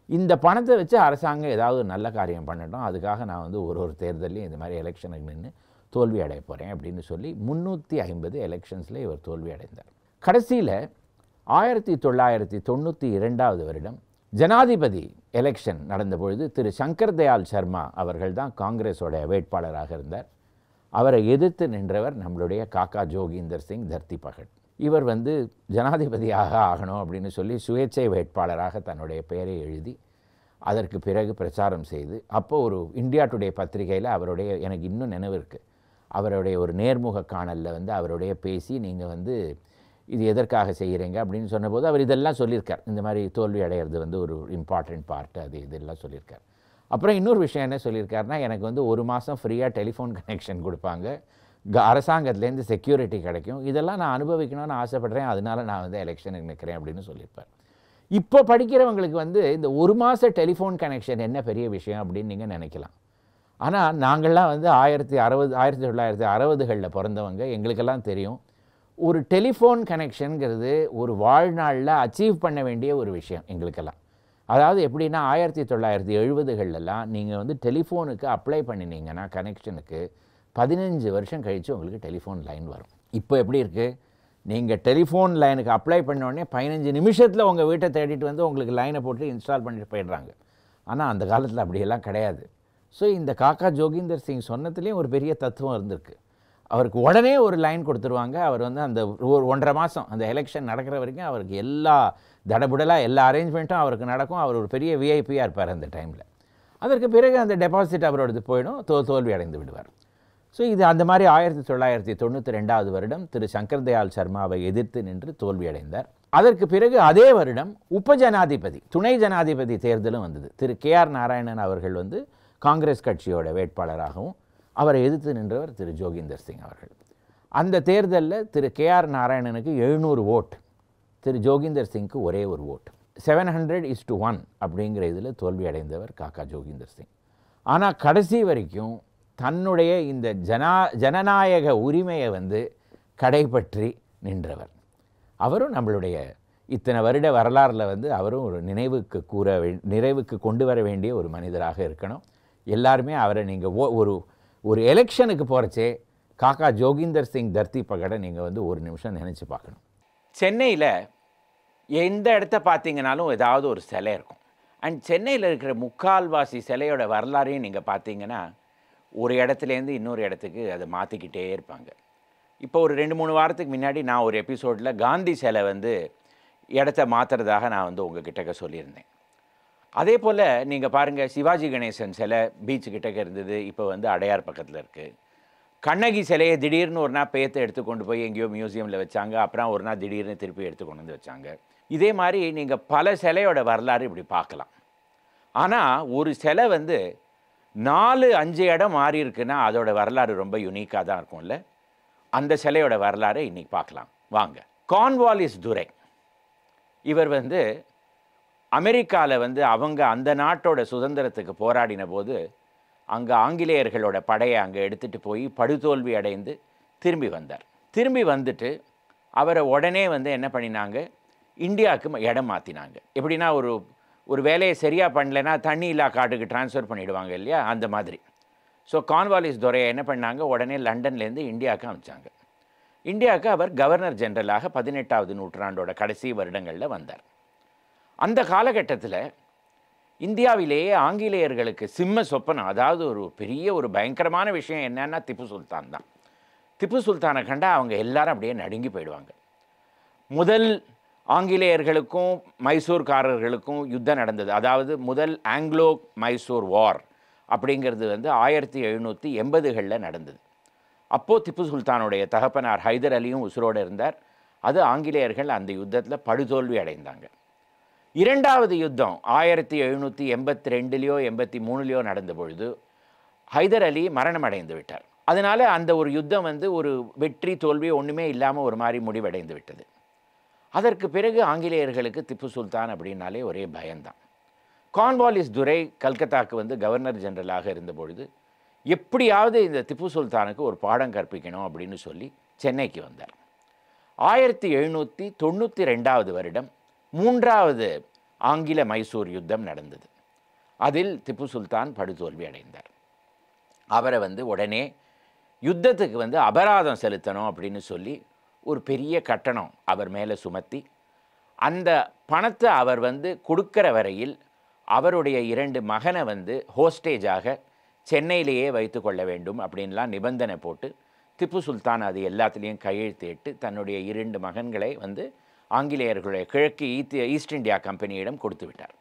S1: இந்த பணத்தை வச்சு அரசாங்கம் ஏதாவது நல்ல காரியம் பண்ணட்டும், அதுக்காக நான் வந்து ஒரு தேர்தலையும் இந்த மாதிரி எலெக்ஷனுக்கு நின்று தோல்வி அடைய போகிறேன் அப்படின்னு சொல்லி 350 எலெக்ஷன்ஸில் இவர் தோல்வி அடைந்தார். கடைசியில் 1992 வருடம் ஜனாதிபதி எலெக்ஷன் நடந்த பொழுது திரு சங்கர் தயாள் சர்மா அவர்கள் தான் காங்கிரஸோட வேட்பாளராக இருந்தார். அவரை எதிர்த்து நின்றவர் நம்மளுடைய காக்கா ஜோகிந்தர் சிங் தர்த்தி பகட். இவர் வந்து ஜனாதிபதியாக ஆகணும் அப்படின்னு சொல்லி சுயேட்சை வேட்பாளராக தன்னுடைய பெயரை எழுதி அதற்கு பிறகு பிரச்சாரம் செய்து, அப்போ ஒரு இந்தியா டுடே பத்திரிகையில் அவருடைய, எனக்கு இன்னும் நினைவு இருக்குது, அவருடைய ஒரு நேர்முக காணலில் வந்து அவருடைய பேசி, நீங்கள் வந்து இது எதற்காக செய்கிறீங்க அப்படின்னு சொன்னபோது அவர் இதெல்லாம் சொல்லியிருக்கார். இந்த மாதிரி தோல்வி அடைகிறது வந்து ஒரு இம்பார்ட்டண்ட் பார்ட்டு, அது இதெல்லாம் சொல்லியிருக்கார். அப்புறம் இன்னொரு விஷயம் என்ன சொல்லியிருக்காருன்னா, எனக்கு வந்து 1 மாதம் ஃப்ரீயாக டெலிஃபோன் கனெக்ஷன் கொடுப்பாங்க, அரசாங்கத்துலேருந்து செக்யூரிட்டி கிடைக்கும், இதெல்லாம் நான் அனுபவிக்கணும்னு ஆசைப்படுறேன், அதனால நான் வந்து எலெக்ஷனுக்கு நிற்கிறேன் அப்படின்னு சொல்லியிருப்பார். இப்போ படிக்கிறவங்களுக்கு வந்து இந்த 1 மாத டெலிஃபோன் கனெக்ஷன் என்ன பெரிய விஷயம் அப்படின்னு நீங்கள் நினைக்கலாம். ஆனால் நாங்கள்லாம் வந்து 1960களில் பிறந்தவங்க, எங்களுக்கெல்லாம் தெரியும், ஒரு டெலிஃபோன் கனெக்ஷனுங்கிறது ஒரு வாழ்நாளில் அச்சீவ் பண்ண வேண்டிய ஒரு விஷயம் எங்களுக்கெல்லாம். அதாவது எப்படின்னா 1970களெல்லாம் நீங்கள் வந்து டெலிஃபோனுக்கு அப்ளை பண்ணினீங்கன்னா கனெக்ஷனுக்கு 15 வருஷம் கழித்து உங்களுக்கு டெலிஃபோன் லைன் வரும். இப்போ எப்படி இருக்குது, நீங்கள் டெலிஃபோன் லைனுக்கு அப்ளை பண்ணோடனே 15 நிமிஷத்தில் உங்கள் வீட்டை தேடிட்டு வந்து உங்களுக்கு லைனை போட்டு இன்ஸ்டால் பண்ணிட்டு போயிடுறாங்க. ஆனால் அந்த காலத்தில் அப்படியெல்லாம் கிடையாது. ஸோ இந்த காக்கா ஜோகிந்தர் சிங் சொன்னதுலேயும் ஒரு பெரிய தத்துவம் இருந்திருக்கு. அவருக்கு உடனே ஒரு லைன் கொடுத்துருவாங்க. அவர் வந்து அந்த 1.5 மாதம் அந்த எலெக்ஷன் நடக்கிற வரைக்கும் அவருக்கு எல்லா தடபுடலாக எல்லா அரேஞ்ச்மெண்ட்டும் அவருக்கு நடக்கும். அவர் ஒரு பெரிய விஐபியாக இருப்பார் அந்த டைமில். அதற்கு பிறகு அந்த டெபாசிட் அவரோடது போயிடும், தோல்வி அடைந்து விடுவார். ஸோ இது அந்த மாதிரி 1992 வருடம் திரு சங்கர் தயாள் சர்மாவை எதிர்த்து நின்று தோல்வி அடைந்தார். அதற்கு பிறகு அதே வருடம் உபஜனாதிபதி, துணை ஜனாதிபதி தேர்தலும் வந்தது. திரு KR நாராயணன் அவர்கள் வந்து காங்கிரஸ் கட்சியோட வேட்பாளராகவும் அவரை எதிர்த்து நின்றவர் திரு ஜோகிந்தர் சிங் அவர்கள். அந்த தேர்தலில் திரு கேஆர் நாராயணனுக்கு 700 ஓட், திரு ஜோகிந்தர் சிங்க்கு ஒரே ஒரு ஓட். 700:1 அப்படிங்கிற இதில் தோல்வி அடைந்தவர் காக்கா ஜோகிந்தர் சிங். ஆனால் கடைசி வரைக்கும் தன்னுடைய இந்த ஜனநாயக உரிமையை கடைபற்றி நின்றவர். அவரும் நம்மளுடைய இத்தனை வருட வரலாறில் அவரும் ஒரு நிறைவுக்கு கொண்டு வர வேண்டிய ஒரு மனிதராக இருக்கணும். எல்லாருமே அவரை நீங்கள் ஒரு எலெக்ஷனுக்கு போகிறச்சே காக்கா ஜோகிந்தர் சிங் தர்த்தி பகடை நீங்கள் ஒரு நிமிஷம் நினச்சி பார்க்கணும். சென்னையில் எந்த இடத்த பார்த்தீங்கன்னாலும் ஏதாவது ஒரு சிலை இருக்கும். அண்ட் சென்னையில் இருக்கிற முக்கால்வாசி சிலையோட வரலாறையும் நீங்கள் பார்த்தீங்கன்னா ஒரு இடத்துலேருந்து இன்னொரு இடத்துக்கு அதை மாற்றிக்கிட்டே இருப்பாங்க. இப்போ ஒரு 2-3 வாரத்துக்கு முன்னாடி நான் ஒரு எபிசோடில் காந்தி சிலை இடத்த மாற்றுறதாக நான் உங்ககிட்ட சொல்லியிருந்தேன். அதே போல் நீங்கள் பாருங்கள், சிவாஜி கணேசன் சிலை பீச்சு கிட்டக்க இருந்தது, இப்போ அடையார் பக்கத்தில் இருக்குது. கண்ணகி சிலையை திடீர்னு ஒரு நாள் பேத்தை எடுத்து கொண்டு போய் எங்கேயோ மியூசியமில் வச்சாங்க, அப்புறம் ஒரு நாள் திடீர்னு திருப்பி எடுத்து கொண்டு வந்து வச்சாங்க. இதே மாதிரி நீங்கள் பல சிலையோட வரலாறு இப்படி பார்க்கலாம். ஆனால் ஒரு சிலை 4-5 இடம் மாறி இருக்குன்னா அதோட வரலாறு ரொம்ப யுனிக்காக தான் இருக்கும்ல. அந்த சிலையோட வரலாறு இன்றைக்கி பார்க்கலாம் வாங்க. கார்ன்வாலிஸ் துரை இவர் அமெரிக்காவில் அவங்க அந்த நாட்டோட சுதந்திரத்துக்கு போராடின போது அங்கே ஆங்கிலேயர்களோட படையை அங்கே எடுத்துகிட்டு போய் படுதோல்வி அடைந்து திரும்பி வந்தார். திரும்பி வந்துட்டு அவரை உடனே என்ன பண்ணினாங்க, இந்தியாவுக்கு இடம் மாற்றினாங்க. எப்படின்னா ஒரு வேலையை சரியாக பண்ணலைன்னா தண்ணி இல்லா காட்டுக்கு ட்ரான்ஸ்ஃபர் பண்ணிவிடுவாங்க இல்லையா, அந்த மாதிரி. ஸோ கார்ன்வாலிஸ் துரையை என்ன பண்ணாங்க, உடனே லண்டன்லேருந்து இந்தியாவுக்கு அனுப்பிச்சாங்க. இந்தியாவுக்கு அவர் கவர்னர் ஜெனரலாக 18ஆவது நூற்றாண்டோட கடைசி வருடங்களில் வந்தார். அந்த காலகட்டத்தில் இந்தியாவிலேயே ஆங்கிலேயர்களுக்கு சிம்ம சொப்பனம், அதாவது ஒரு பெரிய ஒரு பயங்கரமான விஷயம் என்னன்னா திப்பு சுல்தான் தான். திப்பு சுல்தானை கண்டா அவங்க எல்லாரும் அப்படியே நடுங்கி போயிடுவாங்க. முதல் ஆங்கிலேயர்களுக்கும் மைசூர்காரர்களுக்கும் யுத்தம் நடந்தது. அதாவது முதல் ஆங்கிலோ மைசூர் வார் அப்படிங்கிறது 1780களில் நடந்தது. அப்போது திப்பு சுல்தானுடைய தகப்பனார் ஹைதர் அலியும் உசுரோடு இருந்தார். அது ஆங்கிலேயர்கள் அந்த யுத்தத்தில் படுதோல்வி அடைந்தாங்க. இரண்டாவது யுத்தம் 1782லையோ 83லையோ நடந்த பொழுது ஹைதர் அலி மரணம் அடைந்து விட்டார். அதனால் அந்த ஒரு யுத்தம் ஒரு வெற்றி தோல்வி ஒன்றுமே இல்லாமல் ஒரு மாதிரி முடிவடைந்து விட்டது. அதற்கு பிறகு ஆங்கிலேயர்களுக்கு திப்பு சுல்தான் அப்படின்னாலே ஒரே பயம்தான். கார்ன்வாலிஸ் துரை கல்கத்தாவுக்கு கவர்னர் ஜெனரலாக இருந்தபொழுது எப்படியாவது இந்த திப்பு சுல்தானுக்கு ஒரு பாடம் கற்பிக்கணும் அப்படின்னு சொல்லி சென்னைக்கு வந்தார். 1792 வருடம் 3வது ஆங்கில மைசூர் யுத்தம் நடந்தது. அதில் திப்பு சுல்தான் படுதோல்வி அடைந்தார். அவரை உடனே யுத்தத்துக்கு அபராதம் செலுத்தணும் அப்படின்னு சொல்லி ஒரு பெரிய கட்டணம் அவர் மேலே சுமத்தி அந்த பணத்தை அவர் கொடுக்கிற வரையில் அவருடைய 2 மகனை ஹோஸ்டேஜாக சென்னையிலேயே வைத்து கொள்ள வேண்டும் அப்படின்லாம் நிபந்தனை போட்டு திப்பு சுல்தான் அது எல்லாத்துலேயும் கையெழுத்திட்டு தன்னுடைய 2 மகன்களை ஆங்கிலேயர்களுடைய கிழக்கு ஈஸ்ட் இந்தியா கம்பெனியிடம் கொடுத்து விட்டார்.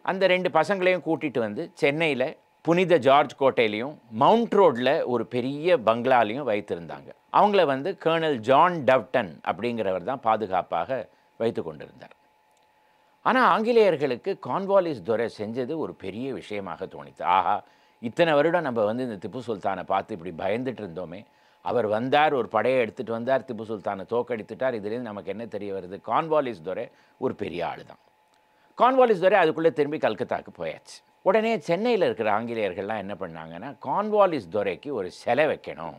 S1: அந்த 2 பசங்களையும் கூட்டிகிட்டு சென்னையில் புனித ஜார்ஜ் கோட்டையிலையும் மவுண்ட் ரோடில் ஒரு பெரிய பங்களாலையும் வைத்திருந்தாங்க. அவங்கள கர்னல் ஜான் டவ்டன் அப்படிங்கிறவர் தான் பாதுகாப்பாக வைத்து கொண்டிருந்தார். ஆனால் ஆங்கிலேயர்களுக்கு கார்ன்வாலிஸ் துரை செஞ்சது ஒரு பெரிய விஷயமாக தோணித்து. ஆஹா, இத்தனை வருடம் நம்ம இந்த திப்பு சுல்தானை பார்த்து இப்படி பயந்துட்டு இருந்தோமே, அவர் வந்தார், ஒரு படையை எடுத்துகிட்டு வந்தார், திப்பு சுல்தானை தோக்கடித்துட்டார். இதுலேருந்து நமக்கு என்ன தெரிய வருது, கார்ன்வாலிஸ் துரை ஒரு பெரிய ஆள் தான். கார்ன்வாலிஸ் துரை அதுக்குள்ளே திரும்பி கல்கத்தாவுக்கு போயாச்சு. உடனே சென்னையில் இருக்கிற ஆங்கிலேயர்கள்லாம் என்ன பண்ணாங்கன்னா, கார்ன்வாலிஸ் துரைக்கு ஒரு சிலை வைக்கணும்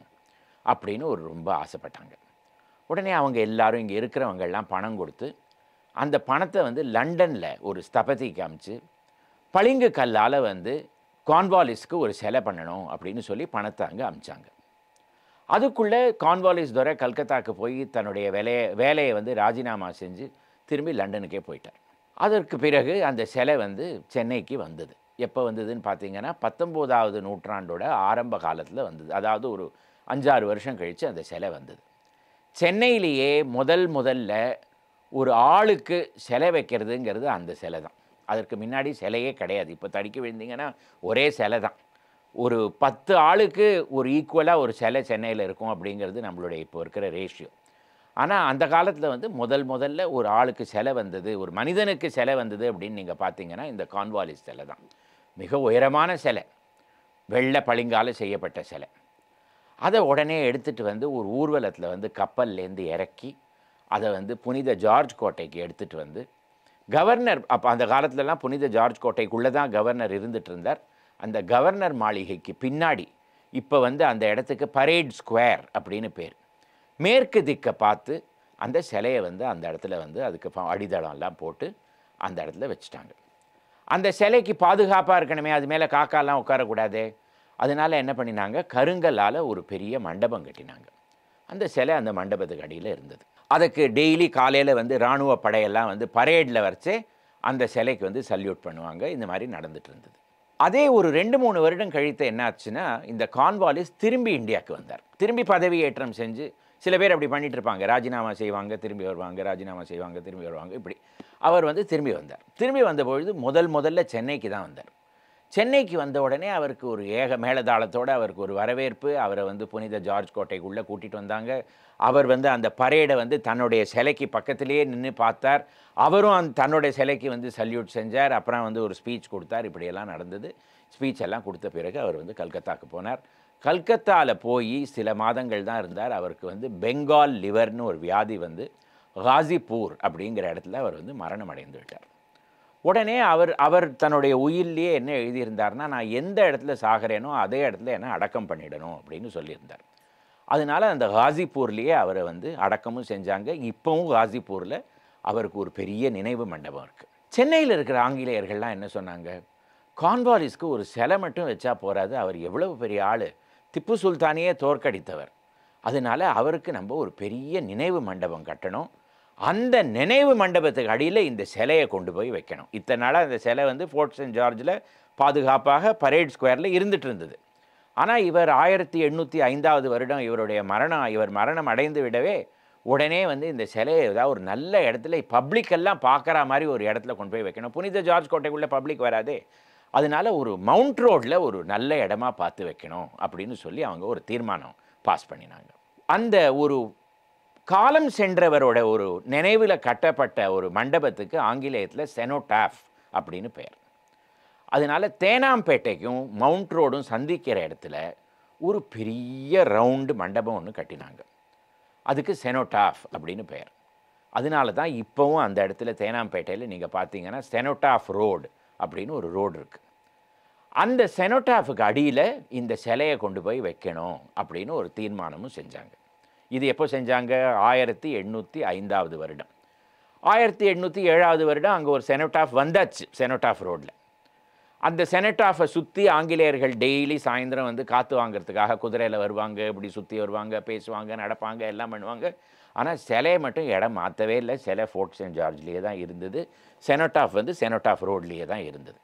S1: அப்படின்னு ரொம்ப ஆசைப்பட்டாங்க. உடனே அவங்க எல்லாரும் இங்கே இருக்கிறவங்கெல்லாம் பணம் கொடுத்து அந்த பணத்தை லண்டனில் ஒரு ஸ்தபதிக்கு அமைச்சு பளிங்கு கல்லால் கார்ன்வாலிஸ்க்கு ஒரு சிலை பண்ணணும் அப்படின்னு சொல்லி பணத்தை அங்கே அமிச்சாங்க. அதுக்குள்ளே கார்ன்வாலிஸ் துரை கல்கத்தாவுக்கு போய் தன்னுடைய வேலையை ராஜினாமா செஞ்சு திரும்பி லண்டனுக்கே போயிட்டார். அதற்கு பிறகு அந்த சிலை சென்னைக்கு வந்தது. எப்போ வந்ததுன்னு பார்த்தீங்கன்னா 19ஆவது நூற்றாண்டோட ஆரம்ப காலத்தில் வந்தது. அதாவது ஒரு 5-6 வருஷம் கழித்து அந்த சிலை வந்தது. சென்னையிலேயே முதல்ல ஒரு ஆளுக்கு சிலை வைக்கிறதுங்கிறது அந்த சிலை தான். அதற்கு முன்னாடி சிலையே கிடையாது. இப்போ தடிக்க விழுந்தீங்கன்னா ஒரே சிலை தான். ஒரு 10 ஆளுக்கு ஒரு ஈக்குவலாக ஒரு சிலை சென்னையில் இருக்கும் அப்படிங்கிறது நம்மளுடைய இப்போ இருக்கிற ரேஷியோ. ஆனால் அந்த காலத்தில் முதல்ல ஒரு ஆளுக்கு சிலை வந்தது, ஒரு மனிதனுக்கு சிலை வந்தது அப்படின்னு நீங்கள் பார்த்தீங்கன்னா இந்த கார்ன்வாலிஸ் சிலை தான். மிக உயரமான சிலை, வெள்ளை பளிங்கால செய்யப்பட்ட சிலை. அதை உடனே எடுத்துகிட்டு வந்து ஒரு ஊர்வலத்தில் வந்து கப்பல்லேருந்து இறக்கி அதை வந்து புனித ஜார்ஜ் கோட்டைக்கு எடுத்துகிட்டு வந்து கவர்னர், அப்போ அந்த காலத்துலலாம் புனித ஜார்ஜ் கோட்டைக்குள்ளே தான் கவர்னர் இருந்துகிட்டு இருந்தார். அந்த கவர்னர் மாளிகைக்கு பின்னாடி இப்போ வந்து அந்த இடத்துக்கு பரேட் ஸ்கொயர் அப்படின்னு பேர். மேற்கு திக்கை பார்த்து அந்த சிலையை வந்து அந்த இடத்துல வந்து அதுக்கு அடித்தளம்லாம் போட்டு அந்த இடத்துல வச்சுட்டாங்க. அந்த சிலைக்கு பாதுகாப்பாக இருக்கணுமே, அது மேலே காக்காலாம் உட்காரக்கூடாது. அதனால் என்ன பண்ணினாங்க, கருங்கல்லால் ஒரு பெரிய மண்டபம் கட்டினாங்க. அந்த சிலை அந்த மண்டபத்துக்கு அடியில் இருந்தது. அதுக்கு டெய்லி காலையில் வந்து இராணுவ படையெல்லாம் வந்து பரேடில் வச்சு அந்த சிலைக்கு வந்து சல்யூட் பண்ணுவாங்க. இந்த மாதிரி நடந்துட்டு இருந்தது. அதே ஒரு 2-3 வருடம் கழித்து என்னாச்சுன்னா, இந்த கார்ன்வாலிஸ் திரும்பி இந்தியாவுக்கு வந்தார். திரும்பி பதவி ஏற்றம் செஞ்சு, சில பேர் அப்படி பண்ணிட்டு இருப்பாங்க, ராஜினாமா செய்வாங்க, திரும்பி வருவாங்க, ராஜினாமா செய்வாங்க, திரும்பி வருவாங்க, இப்படி. அவர் வந்து திரும்பி வந்தார். திரும்பி வந்தபொழுது முதல்ல சென்னைக்கு தான் வந்தார். சென்னைக்கு வந்த உடனே அவருக்கு ஒரு மேளதாளத்தோடு அவருக்கு ஒரு வரவேற்பு. அவரை வந்து புனித ஜார்ஜ் கோட்டைக்குள்ளே கூட்டிகிட்டு வந்தாங்க. அவர் வந்து அந்த பரேடை வந்து தன்னுடைய சிலைக்கு பக்கத்திலேயே நின்று பார்த்தார். அவரும் தன்னுடைய சிலைக்கு வந்து சல்யூட் செஞ்சார். அப்புறம் வந்து ஒரு ஸ்பீச் கொடுத்தார். இப்படியெல்லாம் நடந்தது. ஸ்பீச் எல்லாம் கொடுத்த பிறகு அவர் வந்து கல்கத்தாவுக்கு போனார். கல்கத்தாவில் போய் சில மாதங்கள் தான் இருந்தார். அவருக்கு வந்து பெங்கால் லிவர்னு ஒரு வியாதி வந்து காசிப்பூர் அப்படிங்கிற இடத்துல அவர் வந்து மரணம் அடைந்து விட்டார். உடனே அவர் தன்னுடைய உயிர்லேயே என்ன எழுதியிருந்தார்னா, நான் எந்த இடத்துல சாகிறேனோ அதே இடத்துல என்ன அடக்கம் பண்ணிடணும் அப்படின்னு சொல்லியிருந்தார். அதனால் அந்த காசிப்பூர்லேயே அவரை வந்து அடக்கமும் செஞ்சாங்க. இப்போவும் காசிப்பூரில் அவருக்கு ஒரு பெரிய நினைவு மண்டபம் இருக்குது. சென்னையில் இருக்கிற ஆங்கிலேயர்கள்லாம் என்ன சொன்னாங்க, கார்ன்வாலிஸ்க்கு ஒரு சிலை மட்டும் வச்சா போகாது, அவர் எவ்வளவு பெரிய ஆள், திப்பு சுல்தானையே தோற்கடித்தவர். அதனால் அவருக்கு நம்ம ஒரு பெரிய நினைவு மண்டபம் கட்டணும். அந்த நினைவு மண்டபத்துக்கு அடியில் இந்த சிலையை கொண்டு போய் வைக்கணும். இத்தனை நாளாக அந்த சிலை வந்து ஃபோர்ட் சென்ட் ஜார்ஜில் பாதுகாப்பாக பரேட் ஸ்கொயரில் இருந்துகிட்டு இருந்தது. ஆனால் இவர் 1805 வருடம் இவர் மரணம் அடைந்து விடவே உடனே வந்து இந்த சிலையை ஏதாவது ஒரு நல்ல இடத்துல பப்ளிக்கெல்லாம் பார்க்குற மாதிரி ஒரு இடத்துல கொண்டு போய் வைக்கணும். புனித ஜார்ஜ் கோட்டைக்குள்ளே பப்ளிக் வராதே, அதனால் ஒரு மவுண்ட் ரோடில் ஒரு நல்ல இடமா பார்த்து வைக்கணும் அப்படின்னு சொல்லி அவங்க ஒரு தீர்மானம் பாஸ் பண்ணினாங்க. அந்த ஒரு காலம் சென்றவரோட ஒரு நினைவில் கட்டப்பட்ட ஒரு மண்டபத்துக்கு ஆங்கிலேயத்தில் செனோடாஃப் அப்படின்னு பெயர். அதனால் தேனாம்பேட்டைக்கும் மவுண்ட் ரோடும் சந்திக்கிற இடத்துல ஒரு பெரிய ரவுண்டு மண்டபம் ஒன்று கட்டினாங்க. அதுக்கு செனோடாஃப் அப்படின்னு பெயர். அதனால தான் இப்போவும் அந்த இடத்துல தேனாம்பேட்டையில் நீங்கள் பார்த்தீங்கன்னா செனோடாஃப் ரோடு அப்படின்னு ஒரு ரோடு இருக்குது. அந்த செனோடாஃபுக்கு அடியில் இந்த சிலையை கொண்டு போய் வைக்கணும் அப்படின்னு ஒரு தீர்மானமும் செஞ்சாங்க. இது எப்போ செஞ்சாங்க, 1805 வருடம். 1807 வருடம் அங்கே ஒரு செனோடாஃப் வந்தாச்சு செனோடாஃப் ரோட்டில். அந்த செனோடாஃபை சுற்றி ஆங்கிலேயர்கள் டெய்லி சாயந்தரம் வந்து காற்று வாங்கிறதுக்காக குதிரையில் வருவாங்க, இப்படி சுற்றி வருவாங்க, பேசுவாங்க, நடப்பாங்க, எல்லாம் பண்ணுவாங்க. ஆனால் சிலையை மட்டும் இடம் மாற்றவே இல்லை. சிலை ஃபோர்ட் சென்ட் ஜார்ஜ்லேயே தான் இருந்தது. செனோடாஃப் வந்து செனோடாஃப் ரோட்லேயே தான் இருந்தது.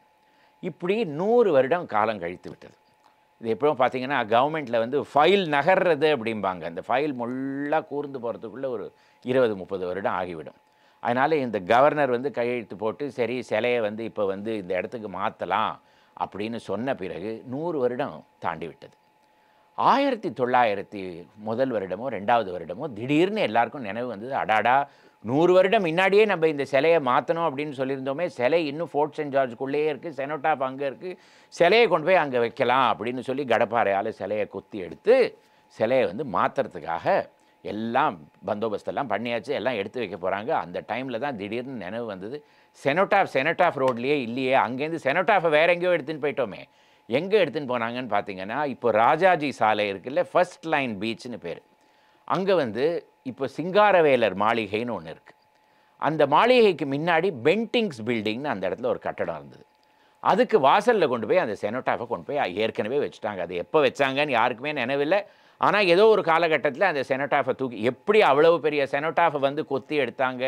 S1: இப்படி 100 வருடம் காலம் கழித்து விட்டது. இது எப்போ பார்த்தீங்கன்னா கவர்மெண்ட்டில் வந்து ஃபைல் நகர்றது அப்படிம்பாங்க. அந்த ஃபைல் முள்ளாக கூர்ந்து போகிறதுக்குள்ளே ஒரு 20-30 வருடம் ஆகிவிடும். அதனால் இந்த கவர்னர் வந்து கையெழுத்து போட்டு சரி சிலையை வந்து இப்போ வந்து இந்த இடத்துக்கு மாற்றலாம் அப்படின்னு சொன்ன பிறகு 100 வருடம் தாண்டி விட்டது. 1900 வருடமோ 2வது வருடமோ திடீர்னு எல்லாருக்கும் நினைவு வந்தது, அடாடா 100 வருடம் முன்னாடியே நம்ம இந்த சிலையை மாற்றணும் அப்படின்னு சொல்லியிருந்தோமே, சிலை இன்னும் ஃபோர்ட் சென்ட் ஜார்ஜுக்குள்ளேயே இருக்குது, செனோடாஃப் அங்கே இருக்குது, சிலையை கொண்டு போய் அங்கே வைக்கலாம் அப்படின்னு சொல்லி கடப்பாறையால் சிலையை கொத்தி எடுத்து சிலையை வந்து மாற்றுறதுக்காக எல்லாம் பந்தோபஸ்தெல்லாம் பண்ணியாச்சு, எல்லாம் எடுத்து வைக்க போகிறாங்க. அந்த டைமில் தான் திடீர்னு நினைவு வந்தது, செனோடாஃப் ரோட்லேயே இல்லையே, அங்கேருந்து செனோடாஃபை வேற எங்கேயோ எடுத்துன்னு போயிட்டோமே. எங்கே எடுத்துன்னு போனாங்கன்னு பார்த்தீங்கன்னா, இப்போ ராஜாஜி சாலை இருக்குல்ல, ஃபர்ஸ்ட் லைன் பீச்னு பேர், அங்கே வந்து இப்போ சிங்காரவேலர் மாளிகைன்னு ஒன்று இருக்குது. அந்த மாளிகைக்கு முன்னாடி பென்டிங்ஸ் பில்டிங்னு அந்த இடத்துல ஒரு கட்டடம் இருந்தது. அதுக்கு வாசலில் கொண்டு போய் அந்த செனோடாஃபை கொண்டு போய் ஏற்கனவே வச்சுட்டாங்க. அது எப்போ வச்சாங்கன்னு யாருக்குமே நினைவில்லை. ஆனால் ஏதோ ஒரு காலகட்டத்தில் அந்த செனோடாஃபை தூக்கி, எப்படி அவ்வளவு பெரிய செனோடாஃபை வந்து கொத்தி எடுத்தாங்க,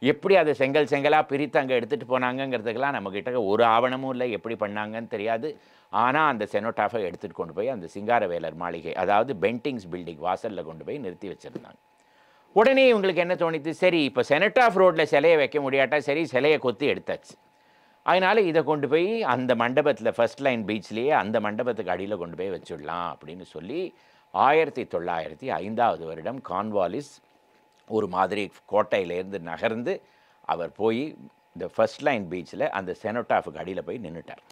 S1: எப்படி அதை செங்கலாக பிரித்து அங்கே எடுத்துகிட்டு போனாங்கங்கிறதுக்கெல்லாம் நம்மக்கிட்ட ஒரு ஆவணமும் இல்லை, எப்படி பண்ணாங்கன்னு தெரியாது. ஆனால் அந்த செனோடாஃபை எடுத்துகிட்டு கொண்டு போய் அந்த சிங்காரவேலர் மாளிகை, அதாவது பென்டிங்ஸ் பில்டிங் வாசலில் கொண்டு போய் நிறுத்தி வச்சுருந்தாங்க. உடனே இவங்களுக்கு என்ன தோணித்து, சரி இப்போ செனோடாஃப் ரோட்டில் சிலையை வைக்க முடியாட்டா, சரி சிலையை கொத்தி எடுத்தாச்சு, அதனால் இதை கொண்டு போய் அந்த மண்டபத்தில் ஃபர்ஸ்ட் லைன் பீச்லேயே அந்த மண்டபத்துக்கு அடியில் கொண்டு போய் வச்சுடலாம் அப்படின்னு சொல்லி 1905 வருடம் கார்ன்வாலிஸ் ஒரு மாதிரி கோட்டையிலேருந்து நகர்ந்து அவர் போய் இந்த ஃபர்ஸ்ட் லைன் பீச்சில் அந்த செனோடாஃபுக்கு அடியில் போய் நின்றுட்டார்.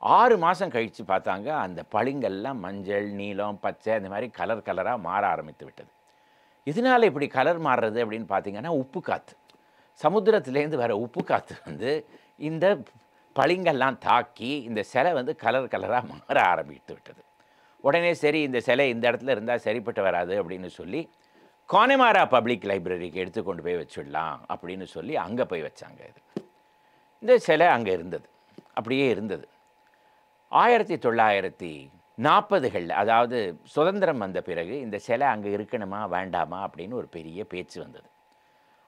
S1: 6 மாதம் கழித்து பார்த்தாங்க அந்த பளிங்கெல்லாம் மஞ்சள், நீலம், பச்சை இந்த மாதிரி கலர் கலராக மாற ஆரம்பித்து விட்டது. இதனால் இப்படி கலர் மாறுறது அப்படின்னு பார்த்தீங்கன்னா உப்பு காற்று, சமுத்திரத்துலேருந்து வர உப்பு காற்று வந்து இந்த பளிங்கெல்லாம் தாக்கி இந்த சிலை வந்து கலர் கலராக மாற ஆரம்பித்து விட்டது. உடனே சரி இந்த சிலை இந்த இடத்துல இருந்தால் சரிப்பட்டு வராது அப்படின்னு சொல்லி கானேமாரா பப்ளிக் லைப்ரரிக்கு எடுத்து கொண்டு போய் வச்சிடலாம் அப்படின்னு சொல்லி அங்கே போய் வச்சாங்க. இது இந்த சிலை அங்கே இருந்தது, அப்படியே இருந்தது. 1940களில் அதாவது சுதந்திரம் வந்த பிறகு இந்த சிலை அங்கே இருக்கணுமா வேண்டாமா அப்படின்னு ஒரு பெரிய பேச்சு வந்தது.